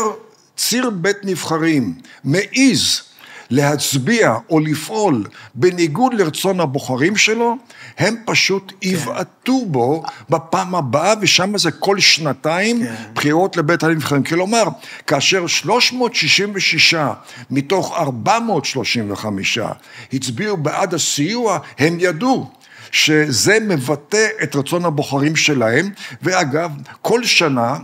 ציר בית נבחרים מעיז להצביע או לפעול בניגוד לרצון הבוחרים שלו, הם פשוט יבעטו בו בפעם הבאה, ושם זה כל שנתיים בחירות לבית הנבחרים. כלומר, כאשר 366 מתוך 435 הצביעו בעד הסיוע, הם ידעו שזה מבטא את רצון הבוחרים שלהם. ואגב, כל שנה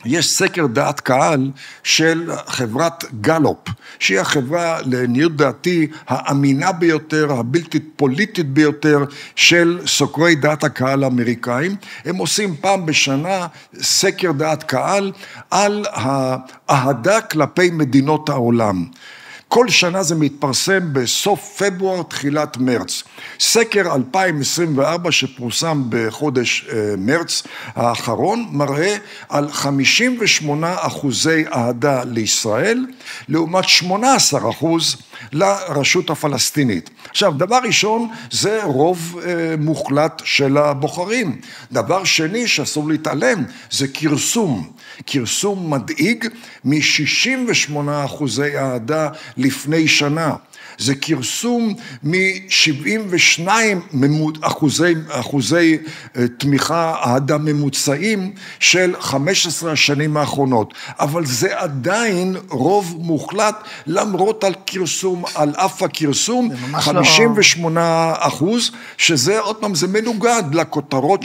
יש סקר דעת קהל של חברת גלופ, שהיא החברה לעניות דעתי האמינה ביותר, הבלתי פוליטית ביותר של סוקרי דעת הקהל האמריקאים. הם עושים פעם בשנה סקר דעת קהל על האהדה כלפי מדינות העולם. כל שנה זה מתפרסם בסוף פברואר, תחילת מרץ. סקר 2024 שפורסם בחודש מרץ האחרון, מראה על 58% אהדה לישראל, לעומת 18% לרשות הפלסטינית. עכשיו, דבר ראשון, זה רוב מוחלט של הבוחרים. דבר שני שאסור להתעלם, זה כרסום. כרסום מדאיג מ-68% אהדה לפני שנה. זה כרסום מ-72 אחוזי תמיכה אהדה ממוצעים של 15 השנים האחרונות. אבל זה עדיין רוב מוחלט, למרות על כרסום, על אף הכרסום, 58%, שזה עוד פעם, זה מנוגד לכותרות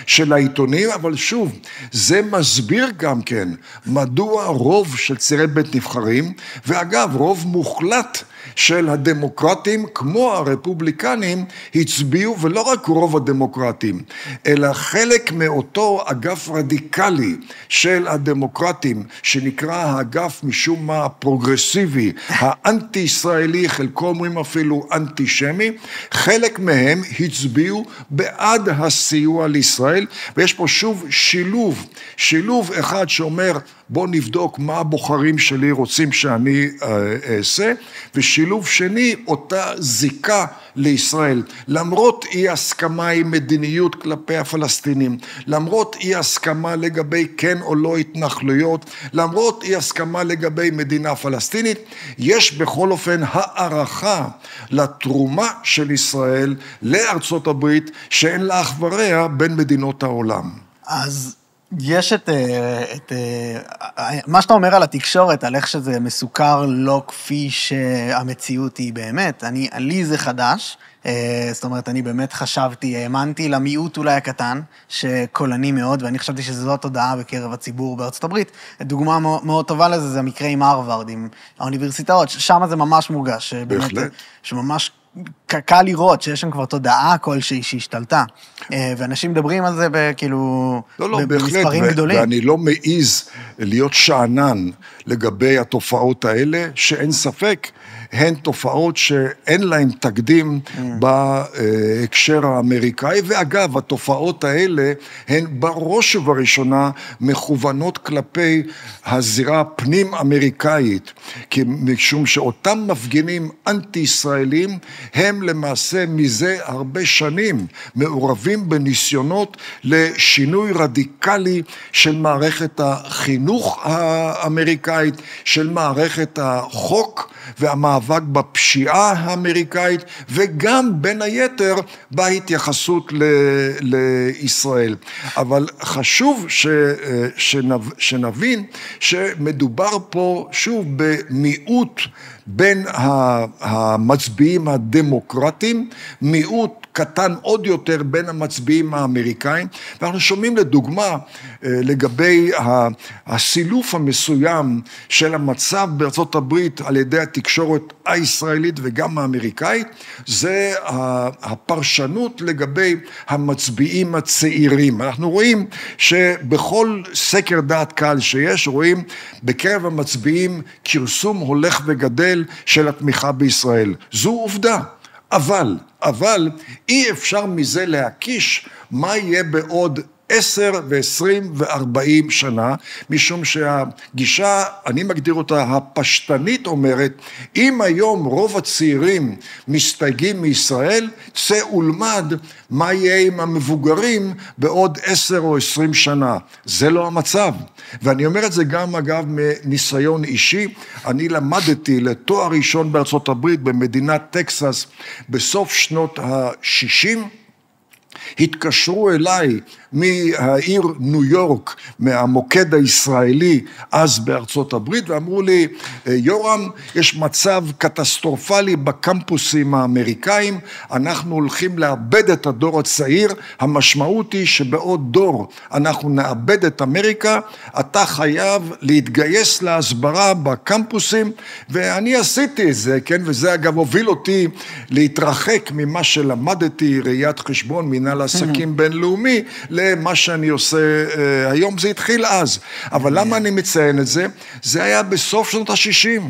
של העיתונים, אבל שוב, זה מסביר גם כן, מדוע רוב של צירי בית נבחרים, ואגב, רוב מוחלט של הדמוקרטים, כמו הרפובליקנים, הצביעו, ולא רק רוב הדמוקרטים, אלא חלק מאותו אגף רדיקלי של הדמוקרטים, שנקרא האגף משום מה פרוגרסיבי, האנטי-ישראלי, חלקו אומרים אפילו אנטישמי, חלק מהם הצביעו בעד הסיוע לישראל, ויש פה שוב שילוב אחד שאומר, בוא נבדוק מה הבוחרים שלי רוצים שאני אעשה, ושילוב שני, אותה זיקה לישראל. למרות אי הסכמה עם מדיניות כלפי הפלסטינים, למרות אי הסכמה לגבי כן או לא התנחלויות, למרות אי הסכמה לגבי מדינה פלסטינית, יש בכל אופן הערכה לתרומה של ישראל לארצות הברית, שאין לה אח ורע בין מדינות העולם. אז יש מה שאתה אומר על התקשורת, על איך שזה מסוכר לא כפי שהמציאות היא באמת, לי זה חדש, זאת אומרת, אני באמת חשבתי, האמנתי למיעוט אולי הקטן, שקולני מאוד, ואני חשבתי שזו התודעה בקרב הציבור בארצות הברית. דוגמה מאוד טובה לזה, זה המקרה עם הרווארד, עם האוניברסיטאות, שם זה ממש מורגש, בהחלט. שממש קל לראות שיש שם כבר תודעה כלשהי שהשתלטה, ואנשים מדברים על זה כאילו, במספרים גדולים. ואני לא מעיז להיות שענן לגבי התופעות האלה, שאין ספק, הן תופעות שאין להן תקדים בהקשר האמריקאי, ואגב, התופעות האלה הן בראש ובראשונה מכוונות כלפי הזירה הפנים-אמריקאית, משום שאותם מפגינים אנטי-ישראלים הם למעשה מזה הרבה שנים מעורבים בניסיונות לשינוי רדיקלי של מערכת החינוך האמריקאית, של מערכת החוק והמאבק בפשיעה האמריקאית, וגם בין היתר בהתייחסות לישראל. אבל חשוב שנבין שמדובר פה שוב במיעוט בין המצביעים הדמוקרטיים, מיעוט קטן עוד יותר בין המצביעים האמריקאים, ואנחנו שומעים לדוגמה לגבי הסילוף המסוים של המצב בארצות הברית על ידי התקשורת הישראלית וגם האמריקאית, זה הפרשנות לגבי המצביעים הצעירים. אנחנו רואים שבכל סקר דעת קהל שיש, רואים בקרב המצביעים כרסום הולך וגדל של התמיכה בישראל. זו עובדה. אבל אי אפשר מזה להקיש מה יהיה בעוד 10 ו-20 ו-40 שנה, משום שהגישה, אני מגדיר אותה הפשטנית, אומרת, אם היום רוב הצעירים מסתייגים מישראל, צא ולמד מה יהיה עם המבוגרים בעוד 10 או 20 שנה. זה לא המצב. ואני אומר את זה גם אגב מניסיון אישי, אני למדתי לתואר ראשון בארצות הברית במדינת טקסס בסוף שנות ה-60, התקשרו אליי מהעיר ניו יורק, מהמוקד הישראלי אז בארצות הברית, ואמרו לי, יורם, יש מצב קטסטרופלי בקמפוסים האמריקאים, אנחנו הולכים לאבד את הדור הצעיר, המשמעות היא שבעוד דור אנחנו נאבד את אמריקה, אתה חייב להתגייס להסברה בקמפוסים, ואני עשיתי את זה, כן? וזה אגב הוביל אותי להתרחק ממה שלמדתי, ראיית חשבון, מנהל עסקים בינלאומי, למה שאני עושה היום. זה התחיל אז. אבל למה אני מציין את זה? זה היה בסוף שנות ה-60.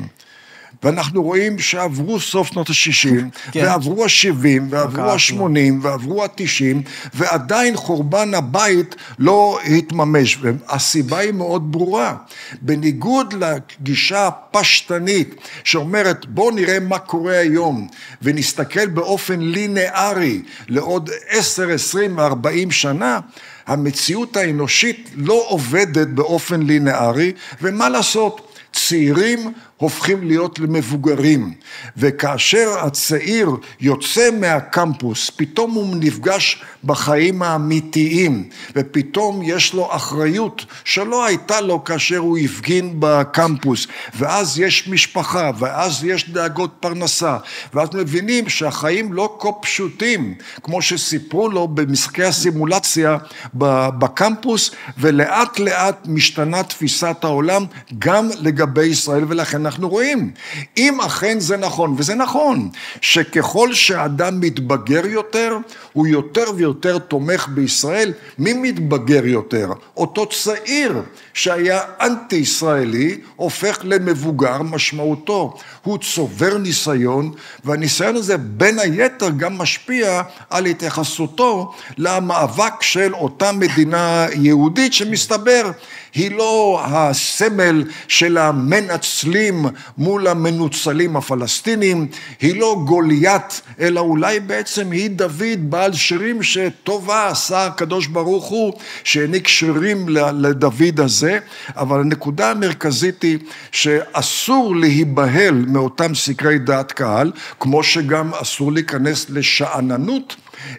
ואנחנו רואים שעברו סוף שנות ה-60, ועברו ה-70, ועברו ה-80, ועברו ה-90, ועדיין חורבן הבית לא התממש. והסיבה היא מאוד ברורה. בניגוד לגישה הפשטנית, שאומרת, בוא נראה מה קורה היום, ונסתכל באופן לינארי לעוד 10, 20, 40 שנה, המציאות האנושית לא עובדת באופן לינארי, ומה לעשות? צעירים הופכים להיות למבוגרים, וכאשר הצעיר יוצא מהקמפוס, פתאום הוא נפגש בחיים האמיתיים, ופתאום יש לו אחריות שלא הייתה לו כאשר הוא הפגין בקמפוס, ואז יש משפחה, ואז יש דאגות פרנסה, ואז מבינים שהחיים לא כה פשוטים, כמו שסיפרו לו במשחקי הסימולציה בקמפוס, ולאט לאט משתנה תפיסת העולם גם לגבי ישראל, ולכן אנחנו רואים, אם אכן זה נכון, וזה נכון, שככל שאדם מתבגר יותר, הוא יותר ויותר תומך בישראל. מי מתבגר יותר? אותו צעיר שהיה אנטי-ישראלי, הופך למבוגר, משמעותו. הוא צובר ניסיון, והניסיון הזה בין היתר גם משפיע על התייחסותו למאבק של אותה מדינה יהודית, שמסתבר היא לא הסמל של המנצלים מול המנוצלים הפלסטינים, היא לא גוליית, אלא אולי בעצם היא דוד בעל שירים שטובה עשה הקדוש ברוך הוא, שהעניק שירים לדוד הזה, אבל הנקודה המרכזית היא שאסור להיבהל מאותם סקרי דעת קהל, כמו שגם אסור להיכנס לשעננות,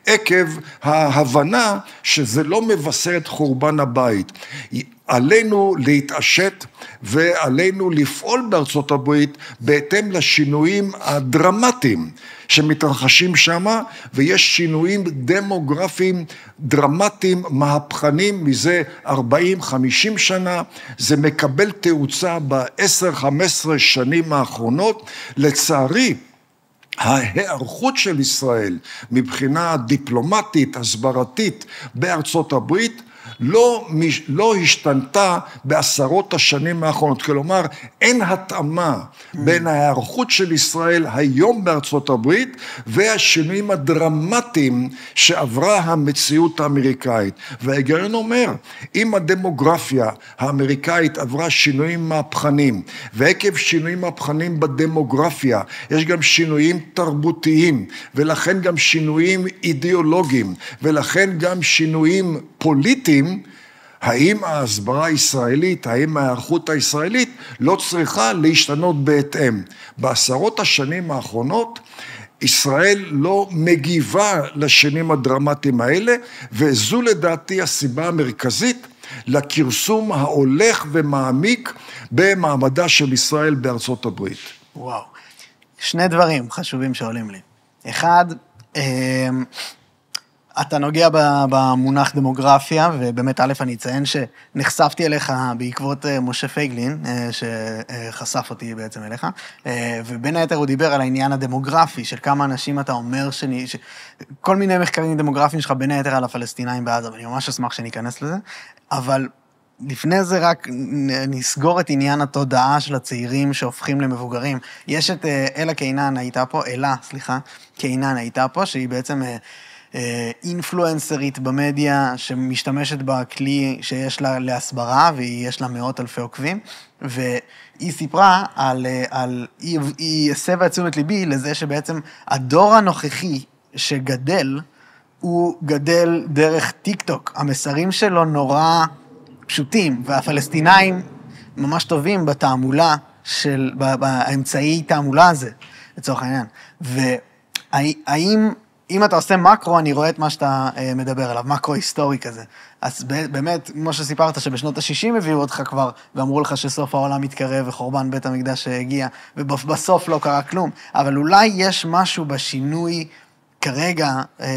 עקב ההבנה שזה לא מבשר את חורבן הבית. עלינו להתעשת ועלינו לפעול בארצות הברית בהתאם לשינויים הדרמטיים שמתרחשים שם, ויש שינויים דמוגרפיים דרמטיים מהפכנים מזה 40-50 שנה, זה מקבל תאוצה ב10-15 שנים האחרונות. לצערי, ההיערכות של ישראל מבחינה דיפלומטית, הסברתית בארצות הברית, לא השתנתה בעשרות השנים האחרונות. כלומר, אין התאמה בין ההיערכות של ישראל היום בארצות הברית והשינויים הדרמטיים שעברה המציאות האמריקאית. וההיגיון אומר, אם הדמוגרפיה האמריקאית עברה שינויים מהפכניים, ועקב שינויים מהפכניים בדמוגרפיה, יש גם שינויים תרבותיים, ולכן גם שינויים אידיאולוגיים, ולכן גם שינויים פוליטיים, האם ההסברה הישראלית, האם ההיערכות הישראלית לא צריכה להשתנות בהתאם? בעשרות השנים האחרונות, ישראל לא מגיבה לשנים הדרמטיים האלה, וזו לדעתי הסיבה המרכזית לכרסום ההולך ומעמיק במעמדה של ישראל בארצות הברית. וואו. שני דברים חשובים שעולים לי. אחד, אתה נוגע במונח דמוגרפיה, ובאמת א' אני אציין שנחשפתי אליך בעקבות משה פייגלין, שחשף אותי בעצם אליך, ובין היתר הוא דיבר על העניין הדמוגרפי, של כמה אנשים אתה אומר כל מיני מחקרים דמוגרפיים שלך בין היתר על הפלסטינאים בעזה, ואני ממש אשמח שניכנס לזה, אבל לפני זה רק נסגור את עניין התודעה של הצעירים שהופכים למבוגרים. יש את אלה קינן הייתה פה, קינן הייתה פה, שהיא בעצם אינפלואנסרית במדיה שמשתמשת בכלי שיש לה להסברה, ויש לה מאות אלפי עוקבים, והיא סיפרה היא הסבה את תשומת ליבי לזה שבעצם הדור הנוכחי שגדל, הוא גדל דרך טיק טוק. המסרים שלו נורא פשוטים, והפלסטינאים ממש טובים בתעמולה באמצעי תעמולה הזה, לצורך העניין. והאם אם אתה עושה מקרו, אני רואה את מה שאתה מדבר עליו, מקרו היסטורי כזה. אז באמת, כמו שסיפרת, שבשנות ה-60 הביאו אותך כבר, ואמרו לך שסוף העולם מתקרב, וחורבן בית המקדש הגיע, ובסוף לא קרה כלום. אבל אולי יש משהו בשינוי כרגע,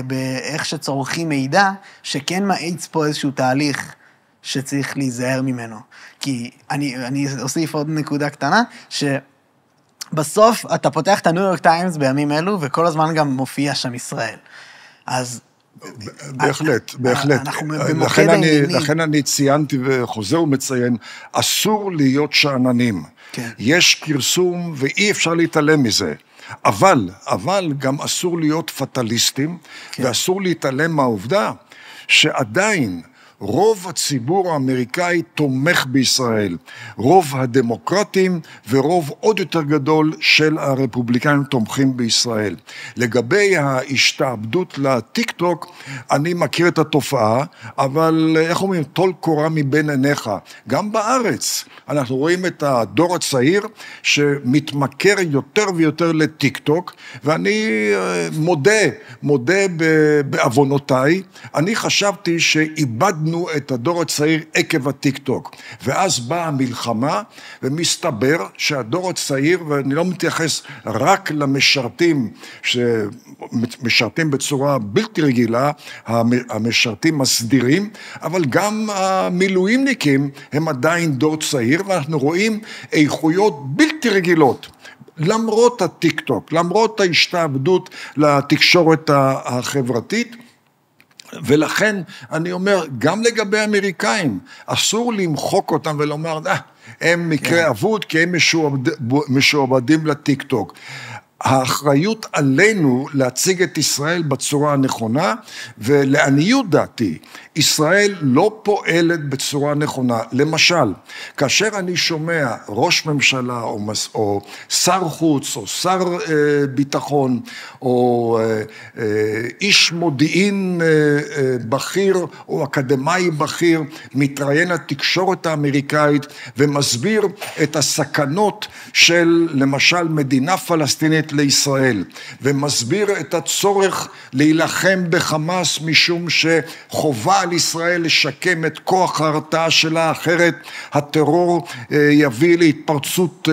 באיך שצורכים מידע, שכן מאיץ פה איזשהו תהליך שצריך להיזהר ממנו. כי אני אוסיף עוד נקודה קטנה, בסוף אתה פותח את הניו יורק טיימס בימים אלו, וכל הזמן גם מופיע שם ישראל. אז בהחלט. לכן אני ציינתי וחוזר ומציין, אסור להיות שעננים. יש כרסום ואי אפשר להתעלם מזה. אבל גם אסור להיות פטליסטים, ואסור להתעלם מהעובדה שעדיין רוב הציבור האמריקאי תומך בישראל, רוב הדמוקרטים ורוב עוד יותר גדול של הרפובליקאים תומכים בישראל. לגבי ההשתעבדות לטיק טוק, אני מכיר את התופעה, אבל איך אומרים, טול קורה מבין עיניך. גם בארץ אנחנו רואים את הדור הצעיר שמתמכר יותר ויותר לטיק טוק, ואני מודה בעוונותיי, אני חשבתי שאיבדנו את הדור הצעיר עקב הטיק טוק, ואז באה המלחמה, ומסתבר שהדור הצעיר, ואני לא מתייחס רק למשרתים, שמשרתים בצורה בלתי רגילה, המשרתים הסדירים, אבל גם המילואימניקים הם עדיין דור צעיר, ואנחנו רואים איכויות בלתי רגילות, למרות הטיק טוק, למרות ההשתעבדות לתקשורת החברתית, ולכן אני אומר, גם לגבי האמריקאים, אסור למחוק אותם ולומר, הם מקרה אבוד, כי הם משועבדים לטיק טוק. האחריות עלינו להציג את ישראל בצורה הנכונה, ולעניות דעתי, ישראל לא פועלת בצורה נכונה. למשל, כאשר אני שומע ראש ממשלה או שר חוץ או שר ביטחון או איש מודיעין בכיר או אקדמאי בכיר מתראיין לתקשורת האמריקאית ומסביר את הסכנות של למשל מדינה פלסטינית לישראל, ומסביר את הצורך להילחם בחמאס משום שחובה על ישראל לשקם את כוח ההרתעה שלה, אחרת הטרור יביא להתפרצות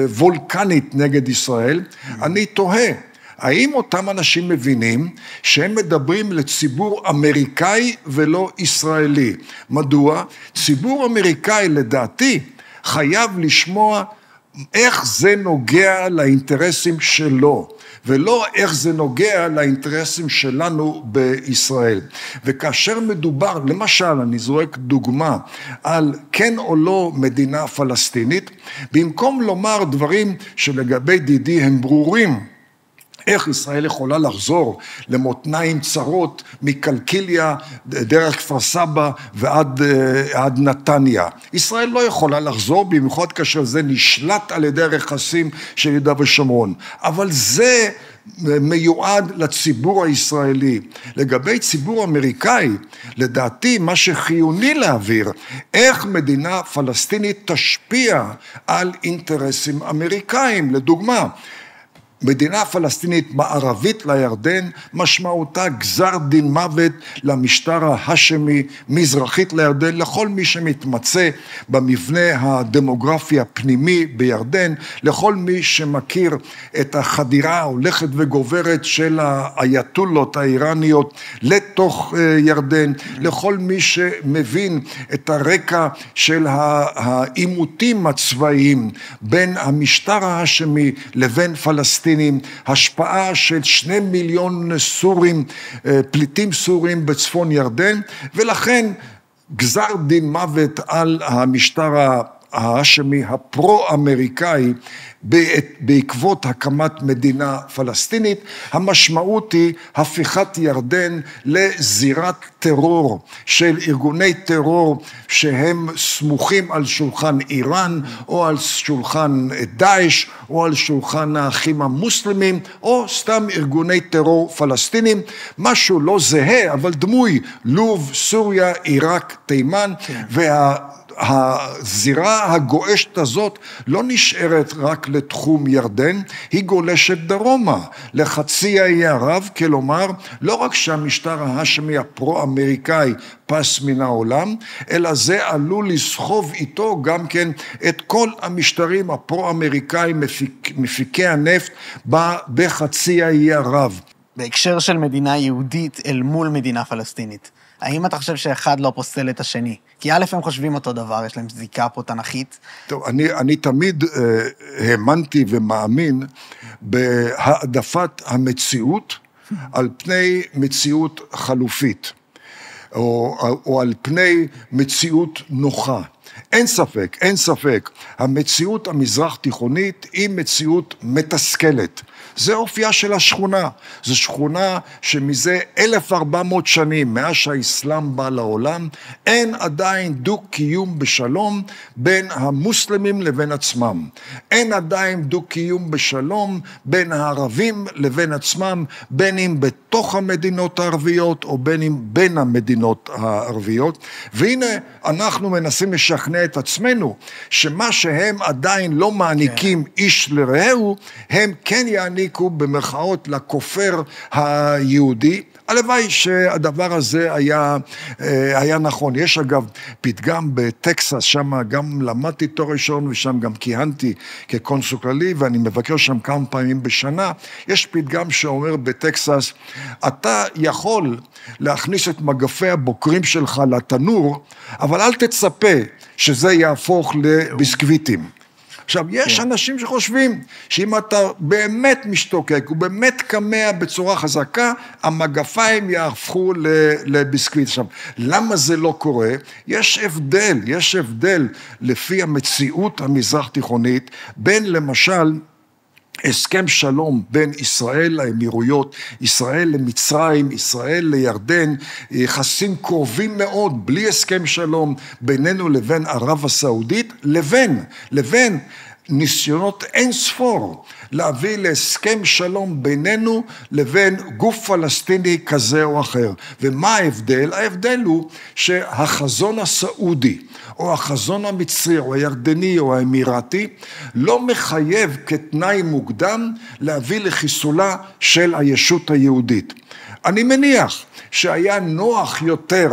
וולקנית נגד ישראל. אני תוהה, האם אותם אנשים מבינים שהם מדברים לציבור אמריקאי ולא ישראלי? מדוע? ציבור אמריקאי לדעתי חייב לשמוע איך זה נוגע לאינטרסים שלו, ולא איך זה נוגע לאינטרסים שלנו בישראל. וכאשר מדובר, למשל, אני זורק דוגמה, על כן או לא מדינה פלסטינית, במקום לומר דברים שלגבי דידי הם ברורים, איך ישראל יכולה לחזור למותניים צרות מקלקיליה דרך כפר סבא ועד נתניה. ישראל לא יכולה לחזור, במיוחד כאשר זה נשלט על ידי רכסים של יהודה ושומרון. אבל זה מיועד לציבור הישראלי. לגבי ציבור אמריקאי, לדעתי מה שחיוני להעביר, איך מדינה פלסטינית תשפיע על אינטרסים אמריקאים. לדוגמה, מדינה פלסטינית מערבית לירדן, משמעותה גזר דין מוות למשטר ההשמי, מזרחית לירדן, לכל מי שמתמצא במבנה הדמוגרפי הפנימי בירדן, לכל מי שמכיר את החדירה ההולכת וגוברת של האייתולות האיראניות לתוך ירדן, לכל מי שמבין את הרקע של העימותים הצבאיים בין המשטר ההשמי לבין פלסטין, השפעה של 2 מיליון סורים, פליטים סורים בצפון ירדן, ולכן גזר דין מוות על המשטר ההשמי הפרו-אמריקאי בעקבות הקמת מדינה פלסטינית. המשמעות היא הפיכת ירדן לזירת טרור של ארגוני טרור שהם סמוכים על שולחן איראן, או על שולחן דאעש, או על שולחן האחים המוסלמים, או סתם ארגוני טרור פלסטינים, משהו לא זהה אבל דמוי, לוב, סוריה, עיראק, תימן, הזירה הגועשת הזאת לא נשארת רק לתחום ירדן, היא גולשת דרומה לחצי האי ערב, כלומר לא רק שהמשטר ההשמי הפרו-אמריקאי פס מן העולם, אלא זה עלול לסחוב איתו גם כן את כל המשטרים הפרו-אמריקאים מפיקי הנפט בחצי האי ערב. בהקשר של מדינה יהודית אל מול מדינה פלסטינית, האם אתה חושב שאחד לא פוסל את השני? כי א' הם חושבים אותו דבר, יש להם זיקה פה תנכית. טוב, אני תמיד האמנתי ומאמין בהעדפת המציאות על פני מציאות חלופית, או על פני מציאות נוחה. אין ספק, המציאות המזרח תיכונית היא מציאות מתסכלת. זה אופייה של השכונה. זו שכונה שמזה 1400 שנים, מאז שהאסלאם בא לעולם, אין עדיין דו-קיום בשלום בין המוסלמים לבין עצמם. אין עדיין דו-קיום בשלום בין הערבים לבין עצמם, בין אם בתוך המדינות הערביות או בין אם בין המדינות הערביות. והנה אנחנו מנסים לשכנע את עצמנו שמה שהם עדיין לא מעניקים איש לרעהו, הם כן יעניקו במרכאות לכופר היהודי. הלוואי שהדבר הזה היה נכון. יש אגב פתגם בטקסס, שם גם למדתי תואר ראשון ושם גם כיהנתי כקונסול כללי, ואני מבקר שם כמה פעמים בשנה. יש פתגם שאומר בטקסס, אתה יכול להכניס את מגפי הבוקרים שלך לתנור, אבל אל תצפה שזה יהפוך לביסקוויטים. עכשיו, יש אנשים שחושבים שאם אתה באמת משתוקק ובאמת קמע בצורה חזקה, המגפיים יהפכו לביסקוויט. עכשיו, למה זה לא קורה? יש הבדל לפי המציאות המזרח תיכונית, בין למשל הסכם שלום בין ישראל לאמירויות, ישראל למצרים, ישראל לירדן, יחסים קרובים מאוד, בלי הסכם שלום בינינו לבין ערב הסעודית, לבין ניסיונות אין ספור להביא להסכם שלום בינינו לבין גוף פלסטיני כזה או אחר. ומה ההבדל? ההבדל הוא שהחזון הסעודי, או החזון המצרי, או הירדני, או האמירתי, לא מחייב כתנאי מוקדם להביא לחיסולה של הישות היהודית. אני מניח שהיה נוח יותר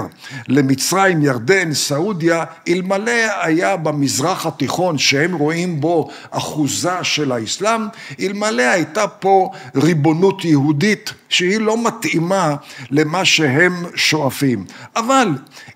למצרים, ירדן, סעודיה, אלמלא היה במזרח התיכון שהם רואים בו אחוזה של האסלאם, אלמלא הייתה פה ריבונות יהודית שהיא לא מתאימה למה שהם שואפים. אבל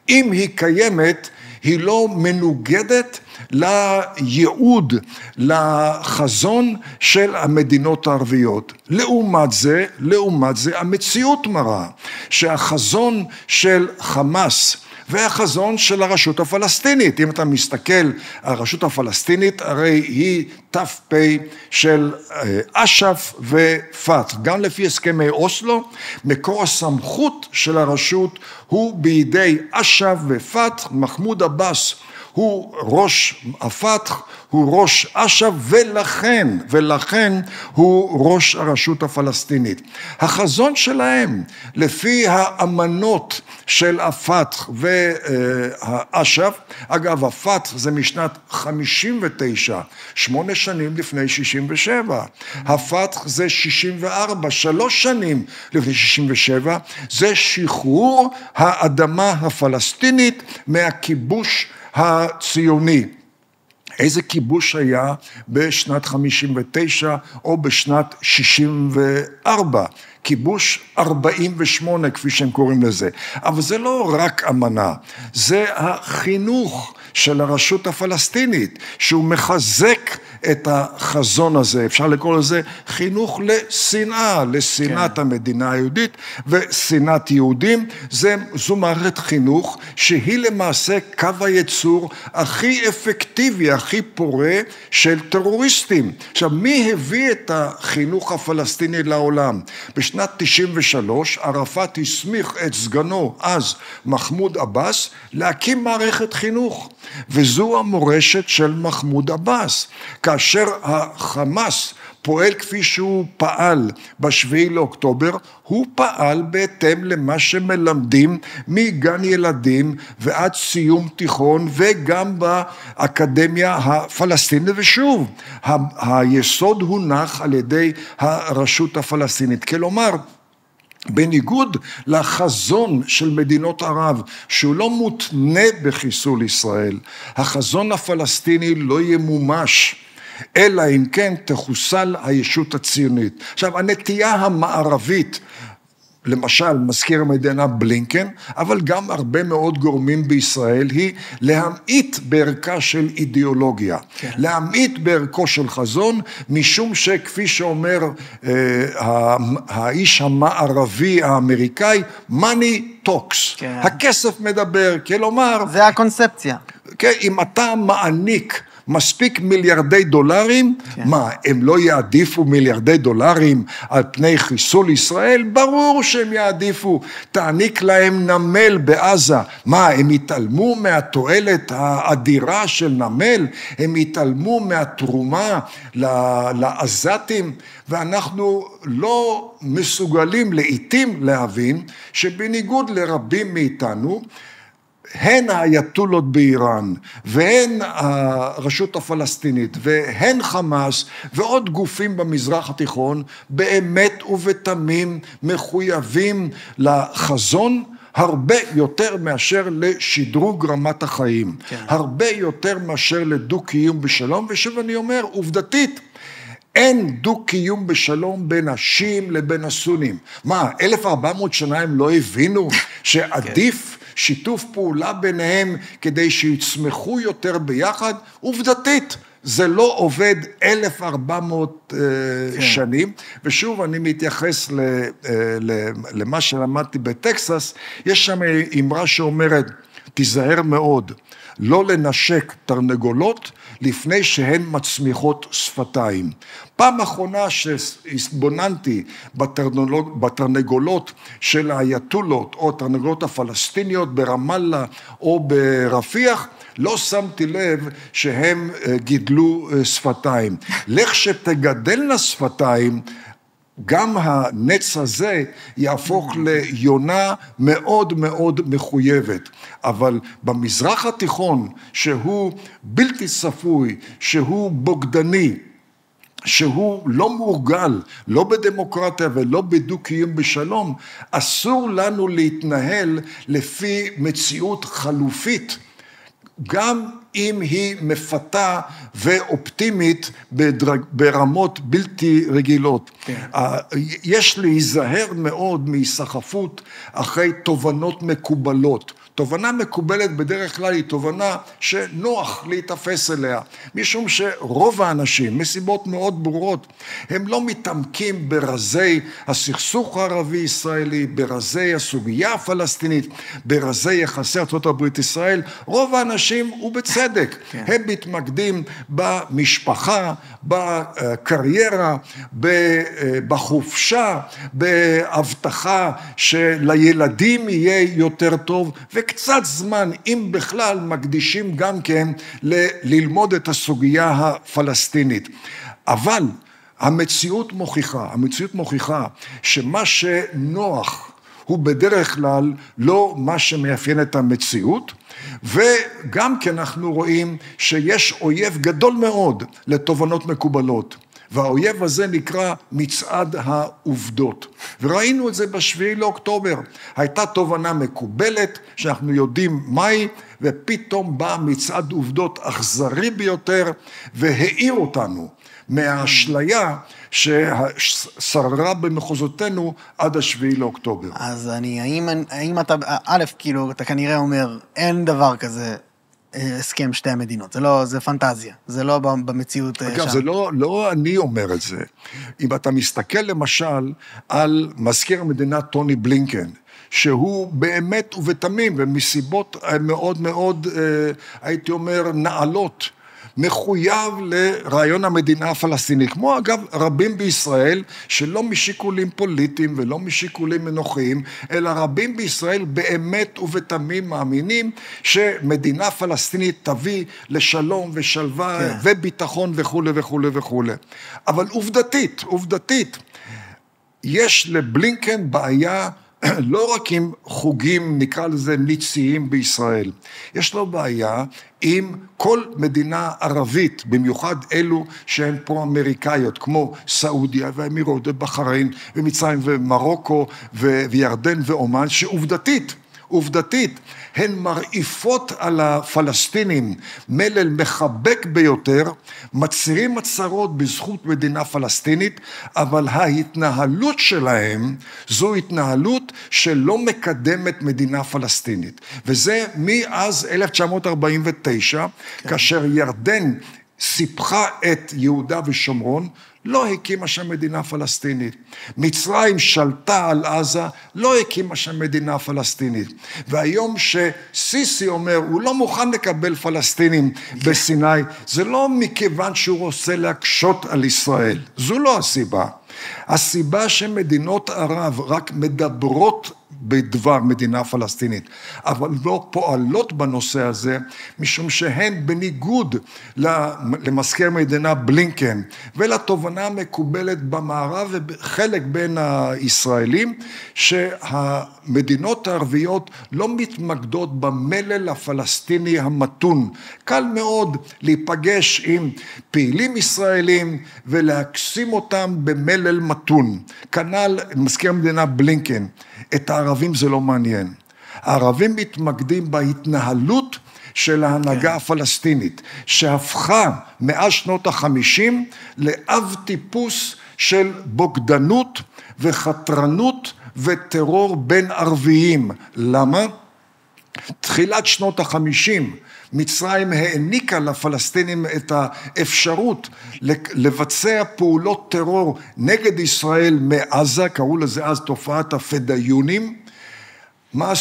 אם היא קיימת, היא לא מנוגדת לייעוד, לחזון של המדינות הערביות. לעומת זה, המציאות מראה שהחזון של חמאס והחזון של הרשות הפלסטינית, אם אתה מסתכל, הרשות הפלסטינית הרי היא ת"פ של אש"ף ופתח. גם לפי הסכמי אוסלו, מקור הסמכות של הרשות הוא בידי אש"ף ופתח. מחמוד עבאס הוא ראש הפתח, הוא ראש אש"ף, ולכן הוא ראש הרשות הפלסטינית. החזון שלהם, לפי האמנות של הפתח והאש"ף, אגב, הפתח זה משנת 59, 8 שנים לפני 67. הפתח זה 64, 3 שנים לפני 67, זה שחרור האדמה הפלסטינית מהכיבוש הציוני. איזה כיבוש היה בשנת 59 או בשנת 64? כיבוש 48, כפי שהם קוראים לזה. אבל זה לא רק אמנה, זה החינוך של הרשות הפלסטינית, שהוא מחזק את החזון הזה, אפשר לקרוא לזה חינוך לשנאה, לשנאת המדינה היהודית ושנאת יהודים. זו מערכת חינוך שהיא למעשה קו הייצור הכי אפקטיבי, הכי פורה של טרוריסטים. עכשיו, מי הביא את החינוך הפלסטיני לעולם? בשנת 93 ערפאת הסמיך את סגנו אז מחמוד עבאס להקים מערכת חינוך, וזו המורשת של מחמוד עבאס. כאשר החמאס פועל כפי שהוא פעל בשביעי לאוקטובר, הוא פעל בהתאם למה שמלמדים מגן ילדים ועד סיום תיכון וגם באקדמיה הפלסטינית. ושוב, היסוד הונח על ידי הרשות הפלסטינית. כלומר, בניגוד לחזון של מדינות ערב, שהוא לא מותנה בחיסול ישראל, החזון הפלסטיני לא ימומש, אלא אם כן תחוסל הישות הציונית. עכשיו, הנטייה המערבית, למשל מזכיר המדינה בלינקן, אבל גם הרבה מאוד גורמים בישראל, היא להמעיט בערכה של אידיאולוגיה, להמעיט בערכו של חזון, משום שכפי שאומר האיש המערבי האמריקאי, money talks, הכסף מדבר, כלומר... זה הקונספציה. כן, אם אתה מעניק מספיק מיליארדי דולרים, מה, הם לא יעדיפו מיליארדי דולרים על פני חיסול ישראל? ברור שהם יעדיפו. תעניק להם נמל בעזה, מה, הם יתעלמו מהתועלת האדירה של נמל? הם יתעלמו מהתרומה לעזתים? ואנחנו לא מסוגלים לעתים להבין שבניגוד לרבים מאיתנו, הן האייתולות באיראן, והן הרשות הפלסטינית, והן חמאס, ועוד גופים במזרח התיכון, באמת ובתמים מחויבים לחזון, הרבה יותר מאשר לשדרוג רמת החיים, הרבה יותר מאשר לדו-קיום בשלום. ושוב אני אומר, עובדתית, אין דו-קיום בשלום בין השיעים לבין הסונים. מה, 1400 שנה הם לא הבינו שעדיף שיתוף פעולה ביניהם כדי שיצמחו יותר ביחד? עובדתית, זה לא עובד 1400 שנים. ושוב אני מתייחס למה שלמדתי בטקסס, יש שם אמרה שאומרת, תיזהר מאוד, לא לנשק תרנגולות לפני שהן מצמיחות שפתיים. פעם אחרונה שהתבוננתי בתרנגולות של האייתולות או תרנגולות הפלסטיניות ברמאללה או ברפיח, לא שמתי לב שהם גידלו שפתיים. לך שתגדלנה שפתיים, גם הנץ הזה יהפוך ליונה מאוד מאוד מחויבת. אבל במזרח התיכון, שהוא בלתי צפוי, שהוא בוגדני, שהוא לא מורגל, לא בדמוקרטיה ולא בדו-קיום בשלום, אסור לנו להתנהל לפי מציאות חלופית, גם אם היא מפתה ואופטימית ברמות בלתי רגילות. יש להיזהר מאוד מהיסחפות אחרי תובנות מקובלות. תובנה מקובלת בדרך כלל היא תובנה שנוח להתאפס אליה, משום שרוב האנשים, מסיבות מאוד ברורות, הם לא מתעמקים ברזי הסכסוך הערבי-ישראלי, ברזי הסוגיה הפלסטינית, ברזי יחסי ארצות הברית ישראל. רוב האנשים, ובצדק, הם מתמקדים במשפחה, בקריירה, בחופשה, בהבטחה שלילדים יהיה יותר טוב, וקצת זמן, אם בכלל, מקדישים גם כן ללמוד את הסוגיה הפלסטינית. אבל המציאות מוכיחה שמה שנוח הוא בדרך כלל לא מה שמאפיין את המציאות, וגם כן אנחנו רואים שיש אויב גדול מאוד לתובנות מקובלות. והאויב הזה נקרא מצעד העובדות. וראינו את זה בשביעי לאוקטובר. הייתה תובנה מקובלת, שאנחנו יודעים מהי, ופתאום בא מצעד עובדות אכזרי ביותר, והעיר אותנו מהאשליה ששררה במחוזותינו עד השביעי לאוקטובר. אז האם אתה, כאילו, אתה כנראה אומר, אין דבר כזה, הסכם שתי המדינות, זה פנטזיה, זה לא במציאות שם. אגב, זה לא אני אומר את זה. אם אתה מסתכל למשל על מזכיר המדינה טוני בלינקן, שהוא באמת ובתמים, ומסיבות מאוד מאוד, הייתי אומר, נעלות, מחויב לרעיון המדינה הפלסטינית, כמו אגב רבים בישראל, שלא משיקולים פוליטיים ולא משיקולים אנוכיים, אלא רבים בישראל באמת ובתמים מאמינים שמדינה פלסטינית תביא לשלום ושלווה וביטחון וכו' וכו' וכו'. אבל עובדתית, יש לבלינקן בעיה לא רק עם חוגים, נקרא לזה ניציים בישראל, יש לו בעיה עם כל מדינה ערבית, במיוחד אלו שהן פרו-אמריקאיות, כמו סעודיה והאמירויות ובחריין ומצרים ומרוקו וירדן ואומן, שעובדתית, הן מרעיפות על הפלסטינים מלל מחבק ביותר, מצהירים הצהרות בזכות מדינה פלסטינית, אבל ההתנהלות שלהם זו התנהלות שלא מקדמת מדינה פלסטינית. וזה מאז 1949, כאשר ירדן סיפחה את יהודה ושומרון, לא הקימה שם מדינה פלסטינית. מצרים שלטה על עזה, לא הקימה שם מדינה פלסטינית. והיום שסיסי אומר, הוא לא מוכן לקבל פלסטינים בסיני, זה לא מכיוון שהוא רוצה להקשות על ישראל. זו לא הסיבה. הסיבה שמדינות ערב רק מדברות בדבר מדינה פלסטינית, אבל לא פועלות בנושא הזה, משום שהן בניגוד למזכיר מדינה בלינקן, ולתובנה המקובלת במערב וחלק בין הישראלים, שהמדינות הערביות לא מתמקדות במלל הפלסטיני המתון. קל מאוד להיפגש עם פעילים ישראלים ולהקסים אותם במלל מתון. כנ"ל מזכיר המדינה בלינקן. את הערבים זה לא מעניין. הערבים מתמקדים בהתנהלות של ההנהגה הפלסטינית, שהפכה מאז שנות ה-50 לאב טיפוס של בוגדנות וחתרנות וטרור בין ערביים. למה? תחילת שנות ה-50, מצרים העניקה לפלסטינים את האפשרות לבצע פעולות טרור נגד ישראל מעזה, קראו לזה אז תופעת הפדאיונים. מה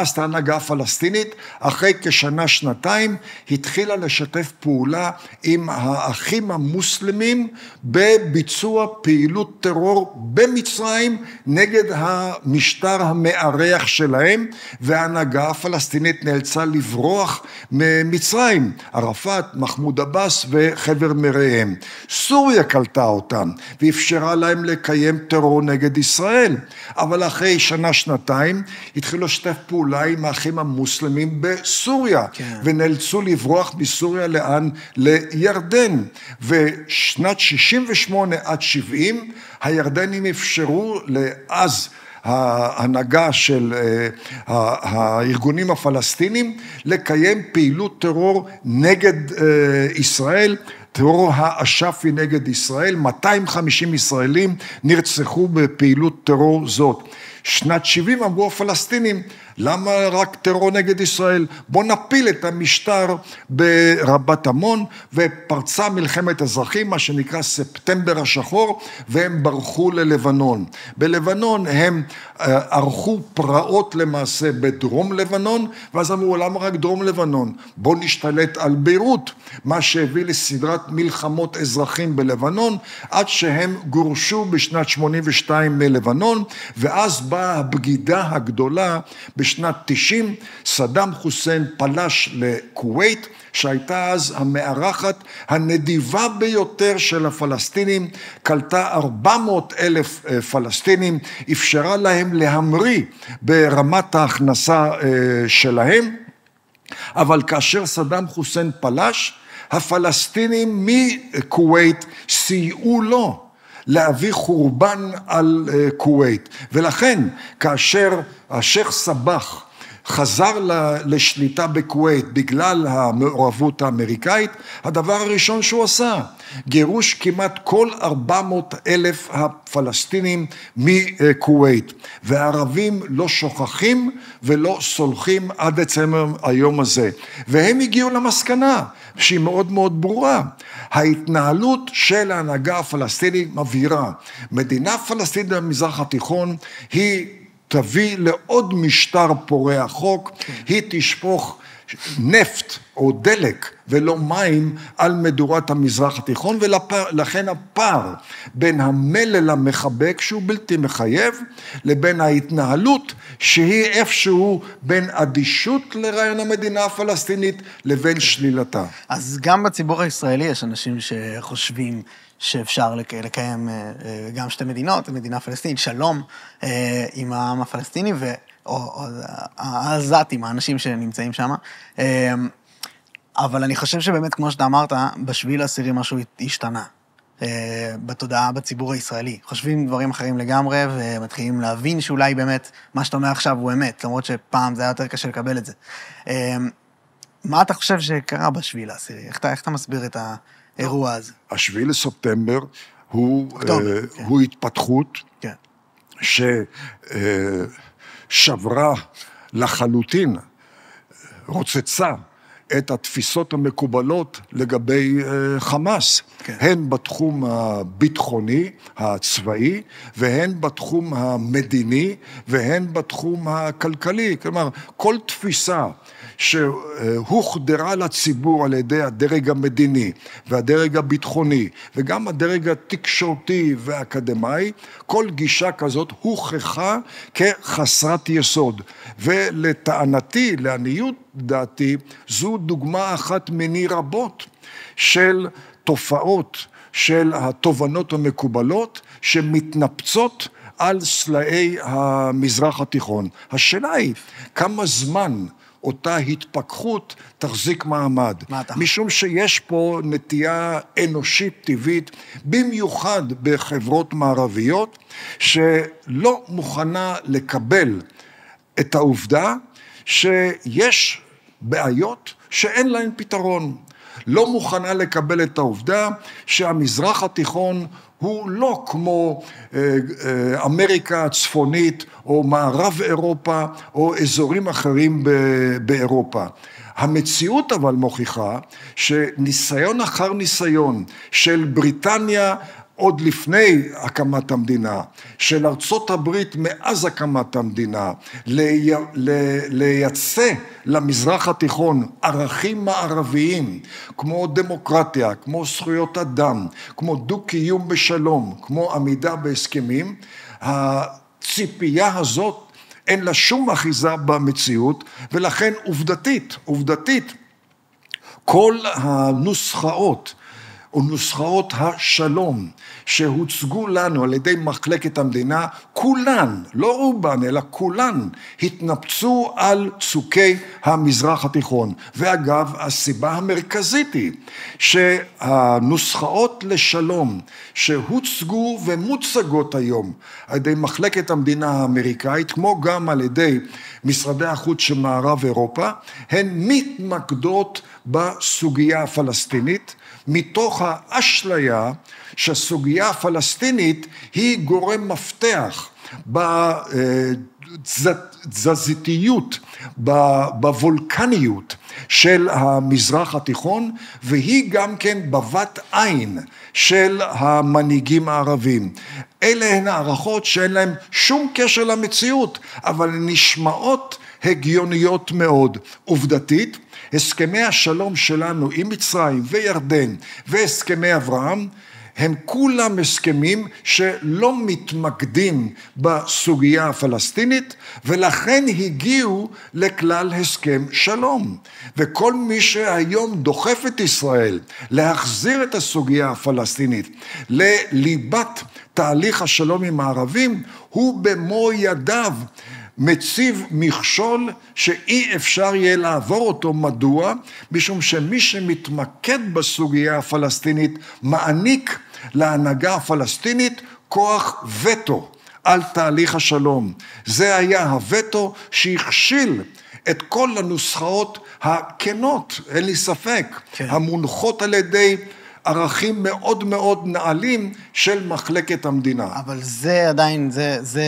עשתה ההנהגה הפלסטינית? אחרי כשנה, שנתיים, התחילה לשתף פעולה עם האחים המוסלמים בביצוע פעילות טרור במצרים נגד המשטר המארח שלהם, וההנהגה הפלסטינית נאלצה לברוח ממצרים, ערפאת, מחמוד עבאס וחבר מרעיהם. סוריה קלטה אותם ואפשרה להם לקיים טרור נגד ישראל, אבל אחרי שנה, שנתיים, התחילו לשתף פעולה עם האחים המוסלמים בסוריה, ונאלצו לברוח מסוריה לאן? לירדן. ושנת 68 עד 70, הירדנים אפשרו לאז ההנהגה של הארגונים הפלסטינים לקיים פעילות טרור נגד ישראל, טרור האש"פי נגד ישראל. 250 ישראלים נרצחו בפעילות טרור זאת. שנת 70 אמרו הפלסטינים, למה רק טרור נגד ישראל? בוא נפיל את המשטר ברבת עמון, ופרצה מלחמת אזרחים, מה שנקרא ספטמבר השחור, והם ברחו ללבנון. בלבנון הם ערכו פרעות למעשה בדרום לבנון, ואז אמרו, למה רק דרום לבנון? בוא נשתלט על ביירות, מה שהביא לסדרת מלחמות אזרחים בלבנון, עד שהם גורשו בשנת 82 מלבנון, ואז באה הבגידה הגדולה בשנת 90, סדאם חוסיין פלש לכווית, שהייתה אז המארחת הנדיבה ביותר של הפלסטינים, קלטה 400,000 פלסטינים, אפשרה להם להמריא ברמת ההכנסה שלהם, אבל כאשר סדאם חוסיין פלש, הפלסטינים מכווית סייעו לו להביא חורבן על כווית. ולכן, כאשר השייח סבאח חזר לשליטה בכווית בגלל המעורבות האמריקאית, הדבר הראשון שהוא עשה, גירוש כמעט כל 400,000 הפלסטינים מכווית. והערבים לא שוכחים ולא סולחים עד עצם היום הזה. והם הגיעו למסקנה שהיא מאוד מאוד ברורה. ההתנהלות של ההנהגה הפלסטינית מבהירה. מדינה פלסטינית במזרח התיכון היא תביא לעוד משטר פורע חוק, היא תשפוך נפט או דלק ולא מים על מדורת המזרח התיכון, ולכן הפער בין המלל המחבק שהוא בלתי מחייב, לבין ההתנהלות שהיא איפשהו בין אדישות לרעיון המדינה הפלסטינית לבין שלילתה. אז גם בציבור הישראלי יש אנשים שחושבים שאפשר לקיים גם שתי מדינות, מדינה פלסטינית, שלום עם העם הפלסטיני, או העזתים, האנשים שנמצאים שם. אבל אני חושב שבאמת, כמו שאתה אמרת, בשביל העשירי משהו השתנה. בתודעה בציבור הישראלי. חושבים דברים אחרים לגמרי, ומתחילים להבין שאולי באמת מה שאתה אומר עכשיו הוא אמת, למרות שפעם זה היה יותר קשה לקבל את זה. מה אתה חושב שקרה בשביל העשירי? איך אתה מסביר את האירוע הזה? השביעי לספטמבר הוא התפתחות ששברה לחלוטין, רוצצה את התפיסות המקובלות לגבי חמאס, הן בתחום הביטחוני, הצבאי, והן בתחום המדיני, והן בתחום הכלכלי. כלומר, כל תפיסה שהוחדרה לציבור על ידי הדרג המדיני והדרג הביטחוני וגם הדרג התקשורתי והאקדמי, כל גישה כזאת הוכחה כחסרת יסוד. ולטענתי, לעניות דעתי, זו דוגמה אחת מני רבות של תופעות של התובנות המקובלות שמתנפצות על סלעי המזרח התיכון. השאלה היא, כמה זמן אותה התפכחות תחזיק מעמד? משום שיש פה נטייה אנושית טבעית, במיוחד בחברות מערביות, שלא מוכנה לקבל את העובדה שיש בעיות שאין להן פתרון. לא מוכנה לקבל את העובדה שהמזרח התיכון הוא לא כמו אמריקה הצפונית או מערב אירופה או אזורים אחרים באירופה. המציאות אבל מוכיחה שניסיון אחר ניסיון של בריטניה עוד לפני הקמת המדינה, של ארצות הברית מאז הקמת המדינה, לייצא למזרח התיכון ערכים מערביים, כמו דמוקרטיה, כמו זכויות אדם, כמו דו-קיום בשלום, כמו עמידה בהסכמים, הציפייה הזאת אין לה שום אחיזה במציאות, ולכן עובדתית, כל הנוסחאות, או נוסחאות השלום שהוצגו לנו על ידי מחלקת המדינה, כולן, לא רובן, אלא כולן, התנפצו על צוקי המזרח התיכון. ואגב, הסיבה המרכזית היא שהנוסחאות לשלום שהוצגו ומוצגות היום על ידי מחלקת המדינה האמריקאית, כמו גם על ידי משרדי החוץ של מערב אירופה, הן מתמקדות בסוגיה הפלסטינית, מתוך האשליה שהסוגיה הפלסטינית היא גורם מפתח בתזזיתיות, בוולקניות של המזרח התיכון, והיא גם כן בבת עין של המנהיגים הערבים. אלה הן הערכות שאין להן שום קשר למציאות, אבל נשמעות הגיוניות מאוד. עובדתית, הסכמי השלום שלנו עם מצרים וירדן והסכמי אברהם, הם כולם הסכמים שלא מתמקדים בסוגיה הפלסטינית, ולכן הגיעו לכלל הסכם שלום. וכל מי שהיום דוחף את ישראל להחזיר את הסוגיה הפלסטינית לליבת תהליך השלום עם הערבים, הוא במו ידיו מציב מכשול שאי אפשר יהיה לעבור אותו. מדוע? משום שמי שמתמקד בסוגיה הפלסטינית מעניק להנהגה הפלסטינית כוח וטו על תהליך השלום. זה היה הווטו שהכשיל את כל הנוסחאות הכנות, אין לי ספק, המונחות על ידי ערכים מאוד מאוד נעלים של מחלקת המדינה. אבל זה עדיין, זה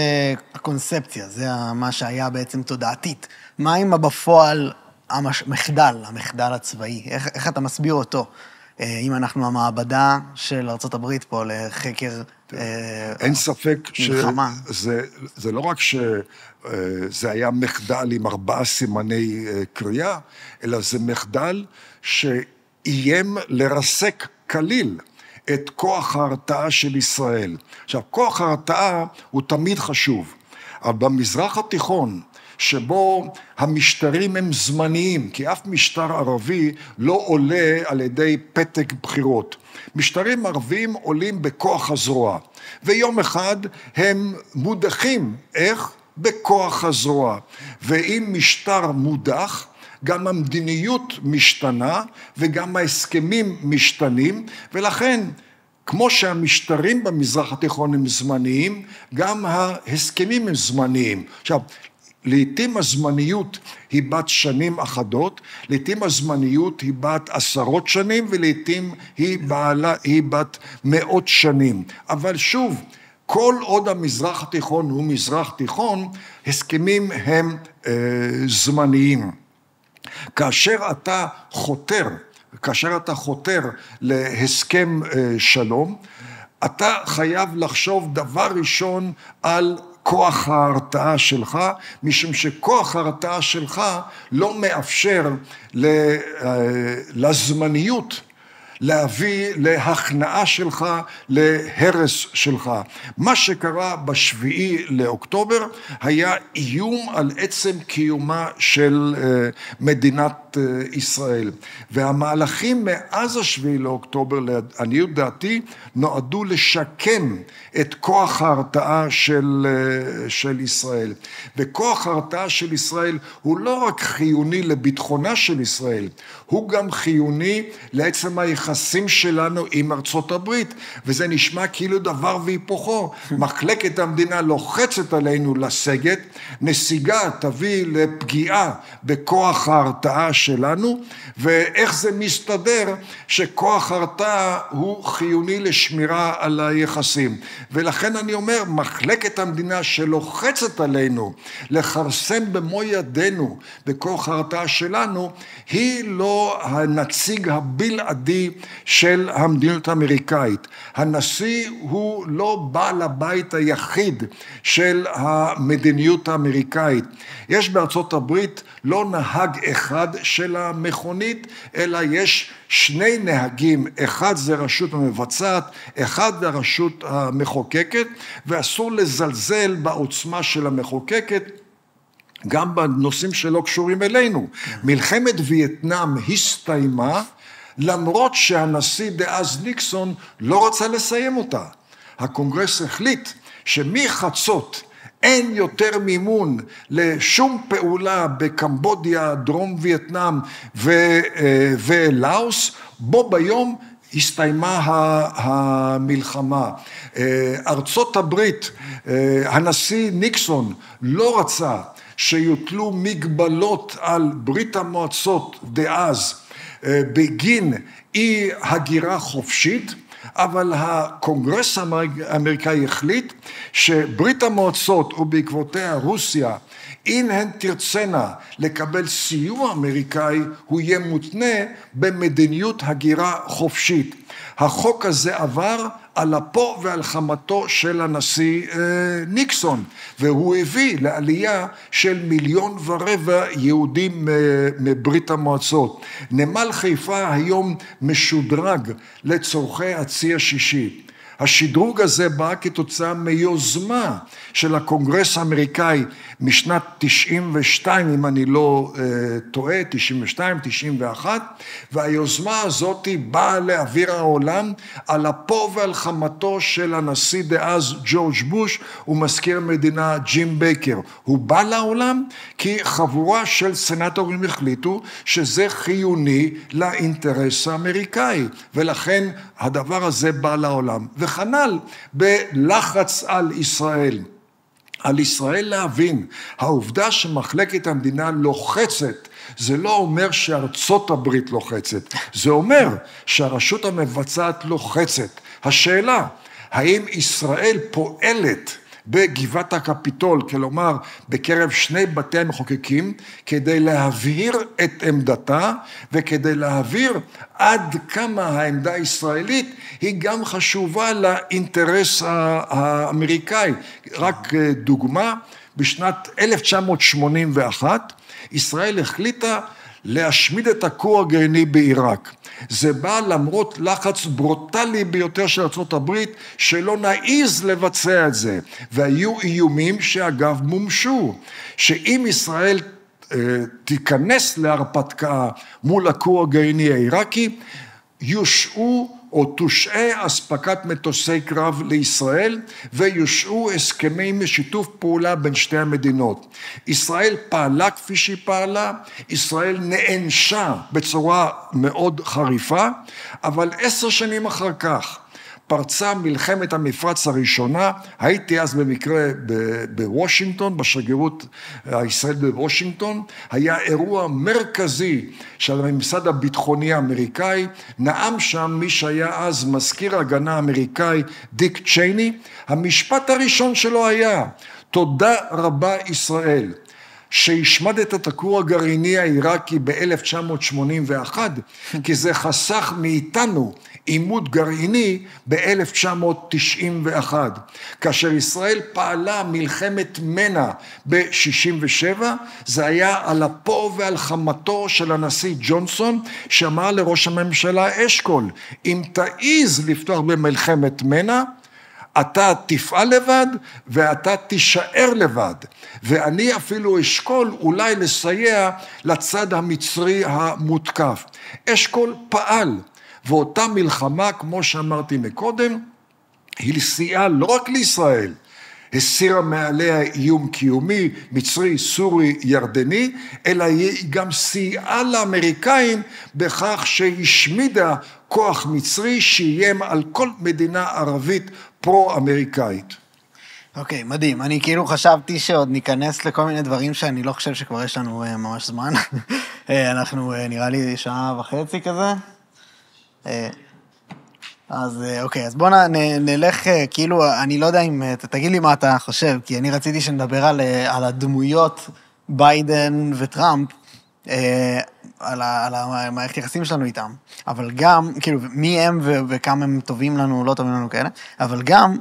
הקונספציה, זה מה שהיה בעצם תודעתית. מה עם בפועל המחדל הצבאי? איך אתה מסביר אותו? אם אנחנו המעבדה של ארצות הברית פה לחקר אין ספק מלחמה. שזה לא רק שזה היה מחדל עם 4 סימני קריאה, אלא זה מחדל שאיים לרסק כליל את כוח ההרתעה של ישראל. עכשיו, כוח ההרתעה הוא תמיד חשוב, אבל במזרח התיכון, שבו המשטרים הם זמניים, כי אף משטר ערבי לא עולה על ידי פתק בחירות. משטרים ערביים עולים בכוח הזרוע, ויום אחד הם מודחים. איך? בכוח הזרוע. ואם משטר מודח, גם המדיניות משתנה וגם ההסכמים משתנים, ולכן כמו שהמשטרים במזרח התיכון הם זמניים, גם ההסכמים הם זמניים. עכשיו, לעתים הזמניות היא בת שנים אחדות, לעתים הזמניות היא בת 10 שנים, ולעתים היא בת 100 שנים. אבל שוב, כל עוד המזרח התיכון הוא מזרח תיכון, הסכמים הם זמניים. כאשר אתה חותר להסכם שלום, אתה חייב לחשוב דבר ראשון על כוח ההרתעה שלך, משום שכוח ההרתעה שלך לא מאפשר לזמניות להביא להכנעה שלך, להרס שלך. מה שקרה בשביעי לאוקטובר היה איום על עצם קיומה של מדינת ישראל. והמהלכים מאז השביעי לאוקטובר, לעניות דעתי, נועדו לשקם את כוח ההרתעה של ישראל. וכוח ההרתעה של ישראל הוא לא רק חיוני לביטחונה של ישראל, הוא גם חיוני לעצם היחסים שלנו עם ארצות הברית, וזה נשמע כאילו דבר והיפוכו. מחלקת המדינה לוחצת עלינו לסגת, נסיגה תביא לפגיעה בכוח ההרתעה שלנו, ואיך זה מסתדר שכוח ההרתעה הוא חיוני לשמירה על היחסים. ולכן אני אומר, מחלקת המדינה שלוחצת עלינו לחרסם במו ידינו בכוח ההרתעה שלנו, היא לא הנציג הבלעדי של המדיניות האמריקאית. הנשיא הוא לא בעל הבית היחיד של המדיניות האמריקאית. יש בארצות הברית לא נהג אחד של המכונית, אלא יש 2 נהגים, אחד זה רשות המבצעת, אחד זה הרשות המחוקקת, ואסור לזלזל בעוצמה של המחוקקת, גם בנושאים שלא קשורים אלינו. מלחמת וייטנאם הסתיימה, למרות שהנשיא דאז ניקסון לא רצה לסיים אותה. הקונגרס החליט שמחצות אין יותר מימון לשום פעולה בקמבודיה, דרום וייטנאם ולאוס, בו ביום הסתיימה המלחמה. ארצות הברית, הנשיא ניקסון לא רצה שיוטלו מגבלות על ברית המועצות דאז, בגין אי הגירה חופשית, אבל הקונגרס האמריקאי החליט שברית המועצות ובעקבותיה רוסיה, אם הן תרצנה לקבל סיוע אמריקאי, הוא יהיה מותנה במדיניות הגירה חופשית. החוק הזה עבר על אפו ועל חמתו של הנשיא ניקסון, והוא הביא לעלייה של 1.25 מיליון יהודים מברית המועצות. נמל חיפה היום משודרג לצורכי הצי השישי. השדרוג הזה בא כתוצאה מיוזמה של הקונגרס האמריקאי משנת 92, אם אני לא טועה, 92, 91, והיוזמה הזאת באה לאוויר העולם על אפו ועל חמתו של הנשיא דאז ג'ורג' בוש ומזכיר המדינה ג'ים בייקר. הוא בא לעולם כי חבורה של סנטורים החליטו שזה חיוני לאינטרס האמריקאי, ולכן הדבר הזה בא לעולם. וכנ"ל בלחץ על ישראל. על ישראל להבין, העובדה שמחלקת המדינה לוחצת, זה לא אומר שארצות הברית לוחצת, זה אומר שהרשות המבצעת לוחצת. השאלה, האם ישראל פועלת בגבעת הקפיטול, כלומר בקרב שני בתי המחוקקים, כדי להבהיר את עמדתה, וכדי להבהיר עד כמה העמדה הישראלית היא גם חשובה לאינטרס האמריקאי. רק דוגמה, בשנת 1981, ישראל החליטה להשמיד את הכור הגרעיני בעיראק. זה בא למרות לחץ ברוטלי ביותר של ארצות הברית, שלא נעיז לבצע את זה. והיו איומים שאגב מומשו, שאם ישראל תיכנס להרפתקה מול הכור הגרעיני העיראקי, יושעו או תושעה אספקת מטוסי קרב לישראל, ויושעו הסכמים משיתוף פעולה בין שתי המדינות. ישראל פעלה כפי שהיא פעלה, ישראל נענשה בצורה מאוד חריפה, אבל 10 שנים אחר כך, פרצה מלחמת המפרץ הראשונה, הייתי אז במקרה בוושינגטון, בשגרירות הישראלית בוושינגטון, היה אירוע מרכזי של הממסד הביטחוני האמריקאי, נאם שם מי שהיה אז מזכיר ההגנה האמריקאי, דיק צ'ייני, המשפט הראשון שלו היה, תודה רבה ישראל, שהשמדת את הכור הגרעיני העיראקי ב-1981, כי זה חסך מאיתנו עימות גרעיני ב-1991. כאשר ישראל פעלה מלחמת מנע ב-67, זה היה על אפו ועל חמתו של הנשיא ג'ונסון, שאמר לראש הממשלה אשכול, אם תעיז לפתוח במלחמת מנע, אתה תפעל לבד ואתה תישאר לבד. ואני אפילו אשכול אולי לסייע לצד המצרי המותקף. אשכול פעל, ואותה מלחמה, כמו שאמרתי מקודם, היא סייעה לא רק לישראל, הסירה מעליה איום קיומי, מצרי, סורי, ירדני, אלא היא גם סייעה לאמריקאים בכך שהשמידה כוח מצרי שאיים על כל מדינה ערבית פרו-אמריקאית. אוקיי, מדהים. אני כאילו חשבתי שעוד ניכנס לכל מיני דברים שאני לא חושב שכבר יש לנו ממש זמן. אנחנו נראה לי 1.5 שעות כזה. אז אוקיי, אז בוא נלך, כאילו, אני לא יודע אם, תגיד לי מה אתה חושב, כי אני רציתי שנדבר על הדמויות ביידן וטראמפ, על המערכת יחסים שלנו איתם, אבל גם, כאילו, מי הם וכמה הם טובים לנו, לא טובים לנו כאלה, אבל גם,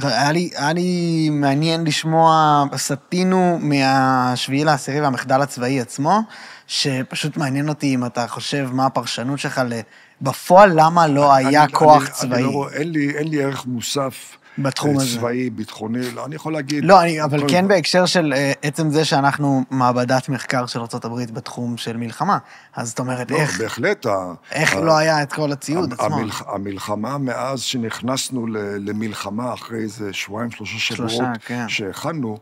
היה לי מעניין לשמוע, סטינו מה7 ל-10 והמחדל הצבאי עצמו, שפשוט מעניין אותי אם אתה חושב מה הפרשנות שלך בפועל, למה לא היה כוח צבאי? אין לי ערך מוסף בתחום הזה. צבאי, ביטחוני, לא, אני יכול להגיד... לא, אבל כן בהקשר של עצם זה שאנחנו מעבדת מחקר של ארצות הברית בתחום של מלחמה. אז זאת אומרת, איך לא היה את כל הציוד עצמו? המלחמה מאז שנכנסנו למלחמה אחרי איזה 2-3 שבועות שהכנו,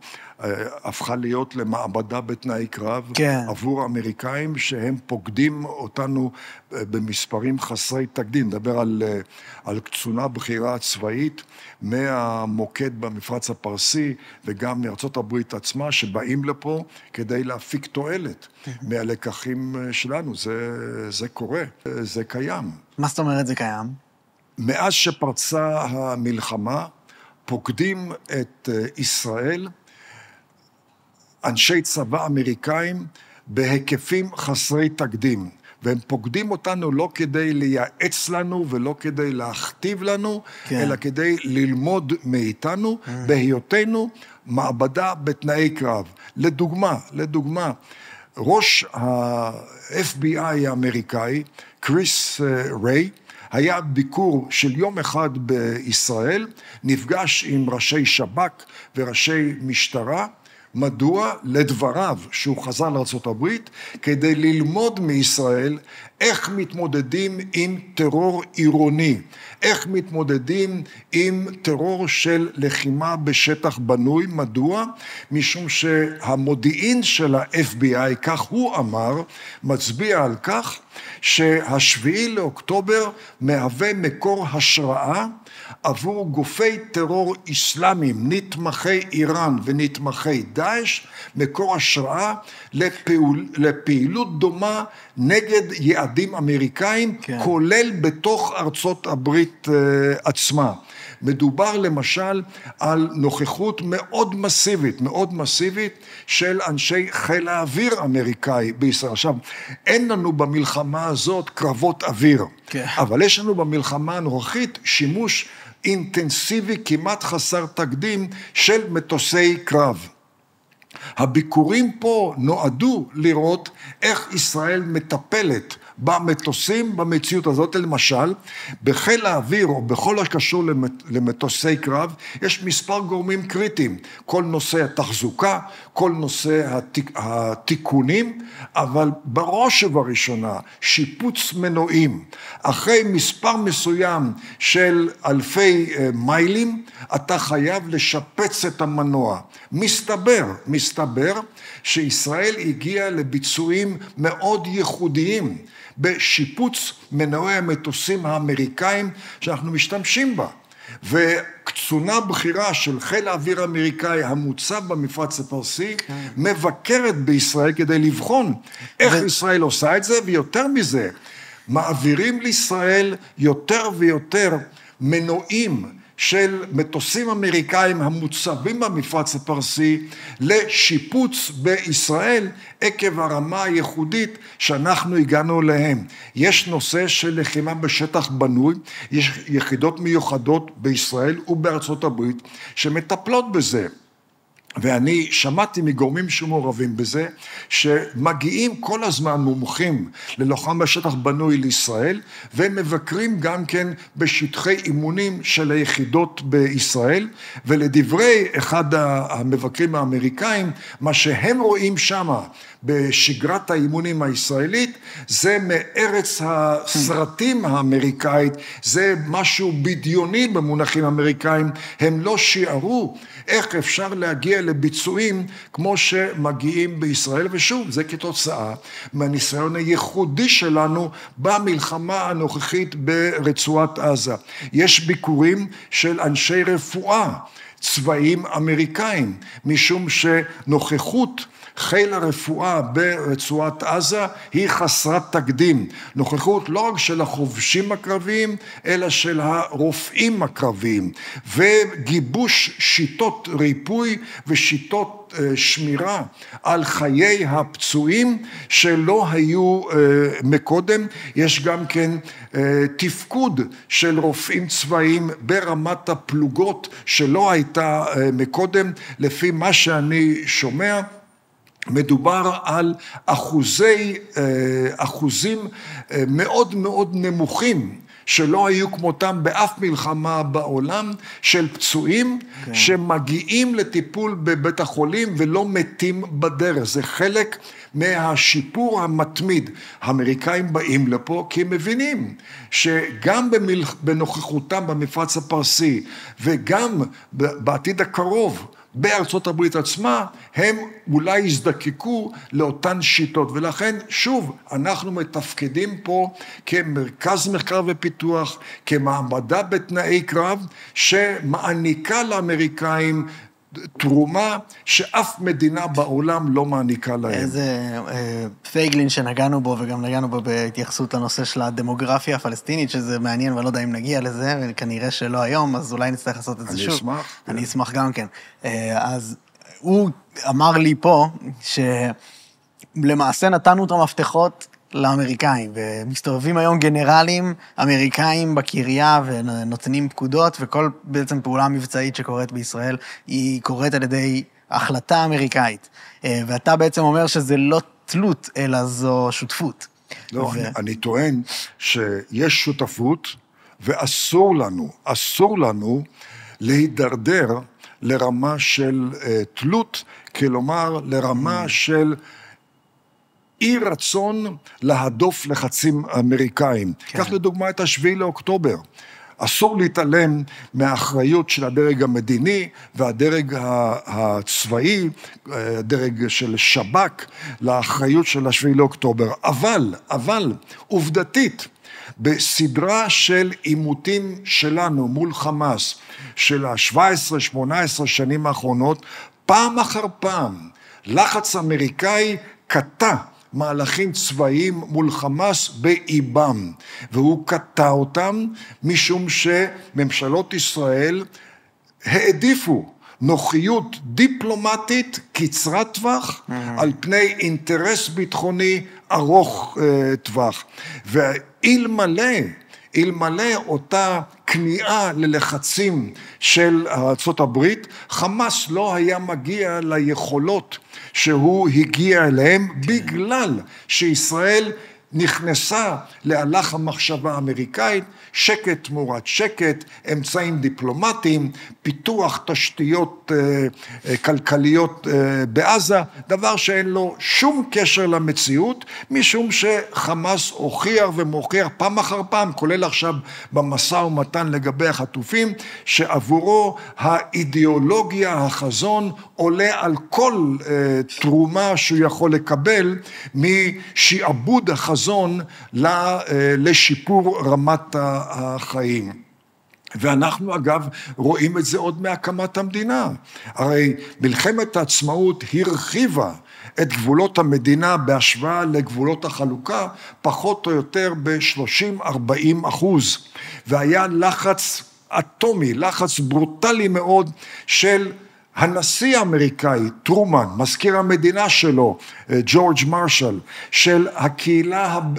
הפכה להיות למעבדה בתנאי קרב עבור האמריקאים שהם פוקדים אותנו במספרים חסרי תקדים. נדבר על קצונה בחירה צבאית, מהמוקד במפרץ הפרסי וגם מארצות הברית עצמה שבאים לפה כדי להפיק תועלת מהלקחים שלנו. זה קורה, זה קיים. מה זאת אומרת זה קיים? מאז שפרצה המלחמה, פוקדים את ישראל אנשי צבא אמריקאים בהיקפים חסרי תקדים. והם פוקדים אותנו לא כדי לייעץ לנו ולא כדי להכתיב לנו, כן. אלא כדי ללמוד מאיתנו, בהיותנו מעבדה בתנאי קרב. לדוגמה, ראש ה-FBI האמריקאי, קריס ריי, היה ביקור של יום אחד בישראל, נפגש עם ראשי שב"כ וראשי משטרה, מדוע? לדבריו שהוא חזר לארצות הברית, כדי ללמוד מישראל איך מתמודדים עם טרור עירוני, איך מתמודדים עם טרור של לחימה בשטח בנוי. מדוע? משום שהמודיעין של ה-FBI, כך הוא אמר, מצביע על כך שהשביעי לאוקטובר מהווה מקור השראה עבור גופי טרור אסלאמיים, נתמכי איראן ונתמכי דאעש, מקור השראה לפעילות דומה נגד יעדים אמריקאים, כן. כולל בתוך ארצות הברית עצמה. מדובר למשל על נוכחות מאוד מסיבית של אנשי חיל האוויר אמריקאי בישראל. עכשיו, אין לנו במלחמה הזאת קרבות אוויר, כן. אבל יש לנו במלחמה הנוכחית שימוש אינטנסיבי כמעט חסר תקדים של מטוסי קרב. הביקורים פה נועדו לראות איך ישראל מטפלת במטוסים במציאות הזאת. למשל, בחיל האוויר או בכל הקשור למטוסי קרב, יש מספר גורמים קריטיים. כל נושא התחזוקה, כל נושא התיקונים, אבל בראש ובראשונה שיפוץ מנועים. אחרי מספר מסוים של אלפי מיילים, אתה חייב לשפץ את המנוע. מסתבר שישראל הגיעה לביצועים מאוד ייחודיים בשיפוץ מנועי המטוסים האמריקאים שאנחנו משתמשים בה. וקצונה בכירה של חיל האוויר האמריקאי המוצב במפרץ הפרסי מבקרת בישראל כדי לבחון איך ישראל עושה את זה, ויותר מזה, מעבירים לישראל יותר ויותר מנועים של מטוסים אמריקאים המוצבים במפרץ הפרסי לשיפוץ בישראל עקב הרמה הייחודית שאנחנו הגענו אליהם. יש נושא של לחימה בשטח בנוי, יש יחידות מיוחדות בישראל ובארצות הברית שמטפלות בזה. ואני שמעתי מגורמים שמעורבים בזה, שמגיעים כל הזמן מומחים ללוחם בשטח בנוי לישראל, ומבקרים גם כן בשטחי אימונים של היחידות בישראל, ולדברי אחד המבקרים האמריקאים, מה שהם רואים שמה בשגרת האימונים הישראלית, זה מארץ הסרטים האמריקאית, זה משהו בדיוני במונחים אמריקאים, הם לא שיערו איך אפשר להגיע לביצועים כמו שמגיעים בישראל, ושוב, זה כתוצאה מהניסיון הייחודי שלנו במלחמה הנוכחית ברצועת עזה. יש ביקורים של אנשי רפואה, צבאיים אמריקאים, משום שנוכחות חיל הרפואה ברצועת עזה היא חסרת תקדים. נוכחות לא רק של החובשים הקרביים, אלא של הרופאים הקרביים. וגיבוש שיטות ריפוי ושיטות שמירה על חיי הפצועים שלא היו מקודם. יש גם כן תפקוד של רופאים צבאיים ברמת הפלוגות שלא הייתה מקודם. לפי מה שאני שומע, מדובר על אחוזים מאוד מאוד נמוכים שלא היו כמותם באף מלחמה בעולם, של פצועים שמגיעים לטיפול בבית החולים ולא מתים בדרך. זה חלק מהשיפור המתמיד. האמריקאים באים לפה כי הם מבינים שגם בנוכחותם במפרץ הפרסי וגם בעתיד הקרוב בארצות הברית עצמה, הם אולי יזדקקו לאותן שיטות, ולכן שוב, אנחנו מתפקדים פה כמרכז מחקר ופיתוח, כמעמדה בתנאי קרב, שמעניקה לאמריקאים תרומה שאף מדינה בעולם לא מעניקה להם. איזה פייגלין שנגענו בו, וגם נגענו בו בהתייחסות לנושא של הדמוגרפיה הפלסטינית, שזה מעניין, ואני לא יודע אם נגיע לזה, וכנראה שלא היום, אז אולי נצטרך לעשות את זה שוב. אני אשמח. אני אשמח גם כן. אז הוא אמר לי פה, שלמעשה נתנו את המפתחות לאמריקאים, ומסתובבים היום גנרלים אמריקאים בקריה, ונותנים פקודות, וכל בעצם פעולה מבצעית שקורית בישראל, היא קורית על ידי החלטה אמריקאית. ואתה בעצם אומר שזה לא תלות, אלא זו שותפות. לא, אני טוען שיש שותפות, ואסור לנו להידרדר לרמה של תלות, כלומר לרמה של אי רצון להדוף לחצים אמריקאים. כן. כך לדוגמה את 7 לאוקטובר. אסור להתעלם מהאחריות של הדרג המדיני והדרג הצבאי, הדרג של שב"כ, לאחריות של 7 לאוקטובר. אבל, עובדתית, בסדרה של עימותים שלנו מול חמאס, של ה-17-18 שנים האחרונות, פעם אחר פעם, לחץ אמריקאי קטע מהלכים צבאיים מול חמאס באיבם, והוא קטע אותם משום שממשלות ישראל העדיפו נוחיות דיפלומטית קצרת טווח על פני אינטרס ביטחוני ארוך טווח. אלמלא אותה כניעה ללחצים של ארצות הברית, חמאס לא היה מגיע ליכולות שהוא הגיע אליהם, בגלל שישראל נכנסה להלך המחשבה האמריקאית, שקט תמורת שקט, אמצעים דיפלומטיים, פיתוח תשתיות כלכליות בעזה, דבר שאין לו שום קשר למציאות, משום שחמאס הוכיח ומוכיח פעם אחר פעם, כולל עכשיו במשא ומתן לגבי החטופים, שעבורו האידיאולוגיה, החזון, עולה על כל תרומה שהוא יכול לקבל משעבוד החזון לשיפור רמת החיים. ואנחנו אגב רואים את זה עוד מהקמת המדינה. הרי מלחמת העצמאות הרחיבה את גבולות המדינה בהשוואה לגבולות החלוקה, פחות או יותר ב-30-40%. והיה לחץ אטומי, לחץ ברוטלי מאוד של הנשיא האמריקאי, טרומן, מזכיר המדינה שלו, ג'ורג' מרשל, של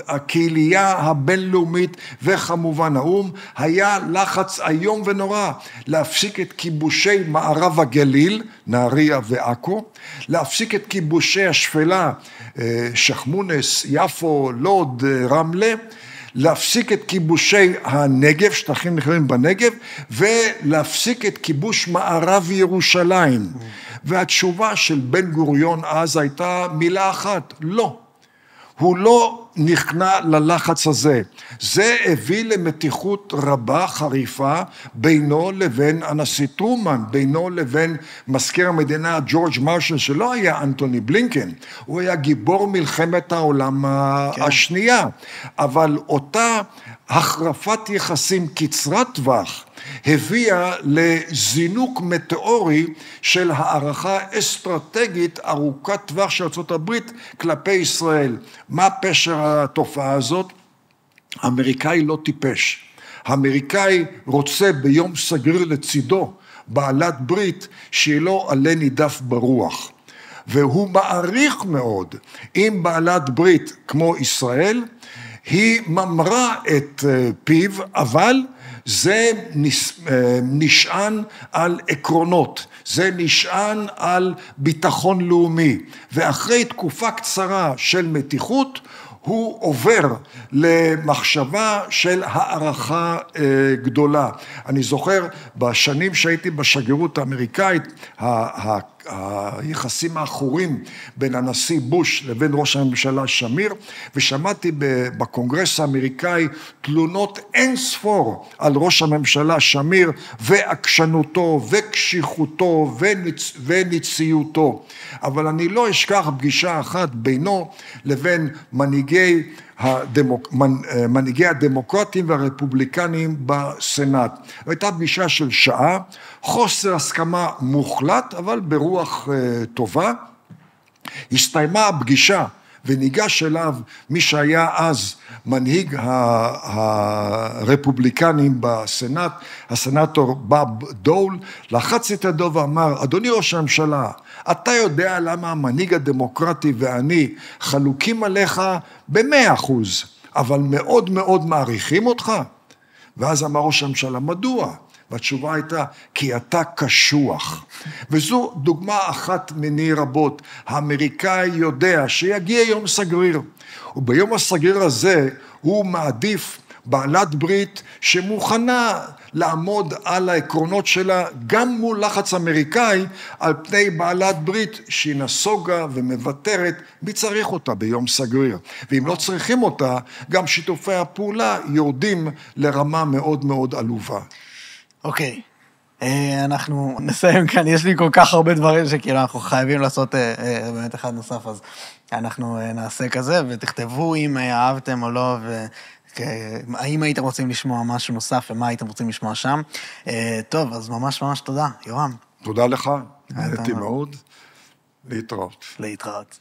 הקהילייה הבינלאומית וכמובן האו"ם, היה לחץ איום ונורא להפסיק את כיבושי מערב הגליל, נהריה ועכו, להפסיק את כיבושי השפלה, שחמונס, יפו, לוד, רמלה, להפסיק את כיבושי הנגב, שטחים נרחבים בנגב, ולהפסיק את כיבוש מערב ירושלים. והתשובה של בן גוריון אז הייתה מילה אחת, לא. הוא לא נכנע ללחץ הזה. זה הביא למתיחות רבה, חריפה, בינו לבין הנשיא טרומן, בינו לבין מזכיר המדינה ג'ורג' מרשל, שלא היה אנטוני בלינקן, הוא היה גיבור מלחמת העולם השנייה. אבל אותה החרפת יחסים קצרת טווח, הביאה לזינוק מטאורי של הערכה אסטרטגית ארוכת טווח של ארצות הברית כלפי ישראל. מה פשר התופעה הזאת? האמריקאי לא טיפש. האמריקאי רוצה ביום סגריר לצידו בעלת ברית שהיא לא עלה נידף ברוח. והוא מעריך מאוד עם בעלת ברית כמו ישראל, היא ממרה את פיו, אבל זה נשען על עקרונות, זה נשען על ביטחון לאומי, ואחרי תקופה קצרה של מתיחות, הוא עובר למחשבה של הערכה גדולה. אני זוכר בשנים שהייתי בשגרירות האמריקאית, היחסים האחורים בין הנשיא בוש לבין ראש הממשלה שמיר, ושמעתי בקונגרס האמריקאי תלונות אין ספור על ראש הממשלה שמיר ועקשנותו וקשיחותו וניציותו. אבל אני לא אשכח פגישה אחת בינו לבין מנהיגי הדמוקרטים והרפובליקנים בסנאט. הייתה פגישה של שעה, חוסר הסכמה מוחלט, אבל ברוח טובה. הסתיימה הפגישה וניגש אליו מי שהיה אז מנהיג הרפובליקנים בסנאט, הסנאטור בוב דול, לחץ את ידו ואמר, אדוני ראש הממשלה, אתה יודע למה המנהיג הדמוקרטי ואני חלוקים עליך ב100%, אבל מאוד מאוד מעריכים אותך? ואז אמר ראש הממשלה, מדוע? והתשובה הייתה, כי אתה קשוח. וזו דוגמה אחת מני רבות. האמריקאי יודע שיגיע יום סגריר, וביום הסגריר הזה הוא מעדיף בעלת ברית שמוכנה לעמוד על העקרונות שלה גם מול לחץ אמריקאי על פני בעלת ברית שהיא נסוגה ומוותרת מי צריך אותה ביום סגריר. ואם לא צריכים אותה, גם שיתופי הפעולה יורדים לרמה מאוד מאוד עלובה. אוקיי, אנחנו נסיים כאן, יש לי כל כך הרבה דברים שכאילו אנחנו חייבים לעשות באמת אחד נוסף, אז אנחנו נעשה כזה ותכתבו אם אהבתם או לא, האם הייתם רוצים לשמוע משהו נוסף ומה הייתם רוצים לשמוע שם. טוב, אז ממש ממש תודה, יורם. תודה לך, נהניתי מאוד, להתראות. להתראות.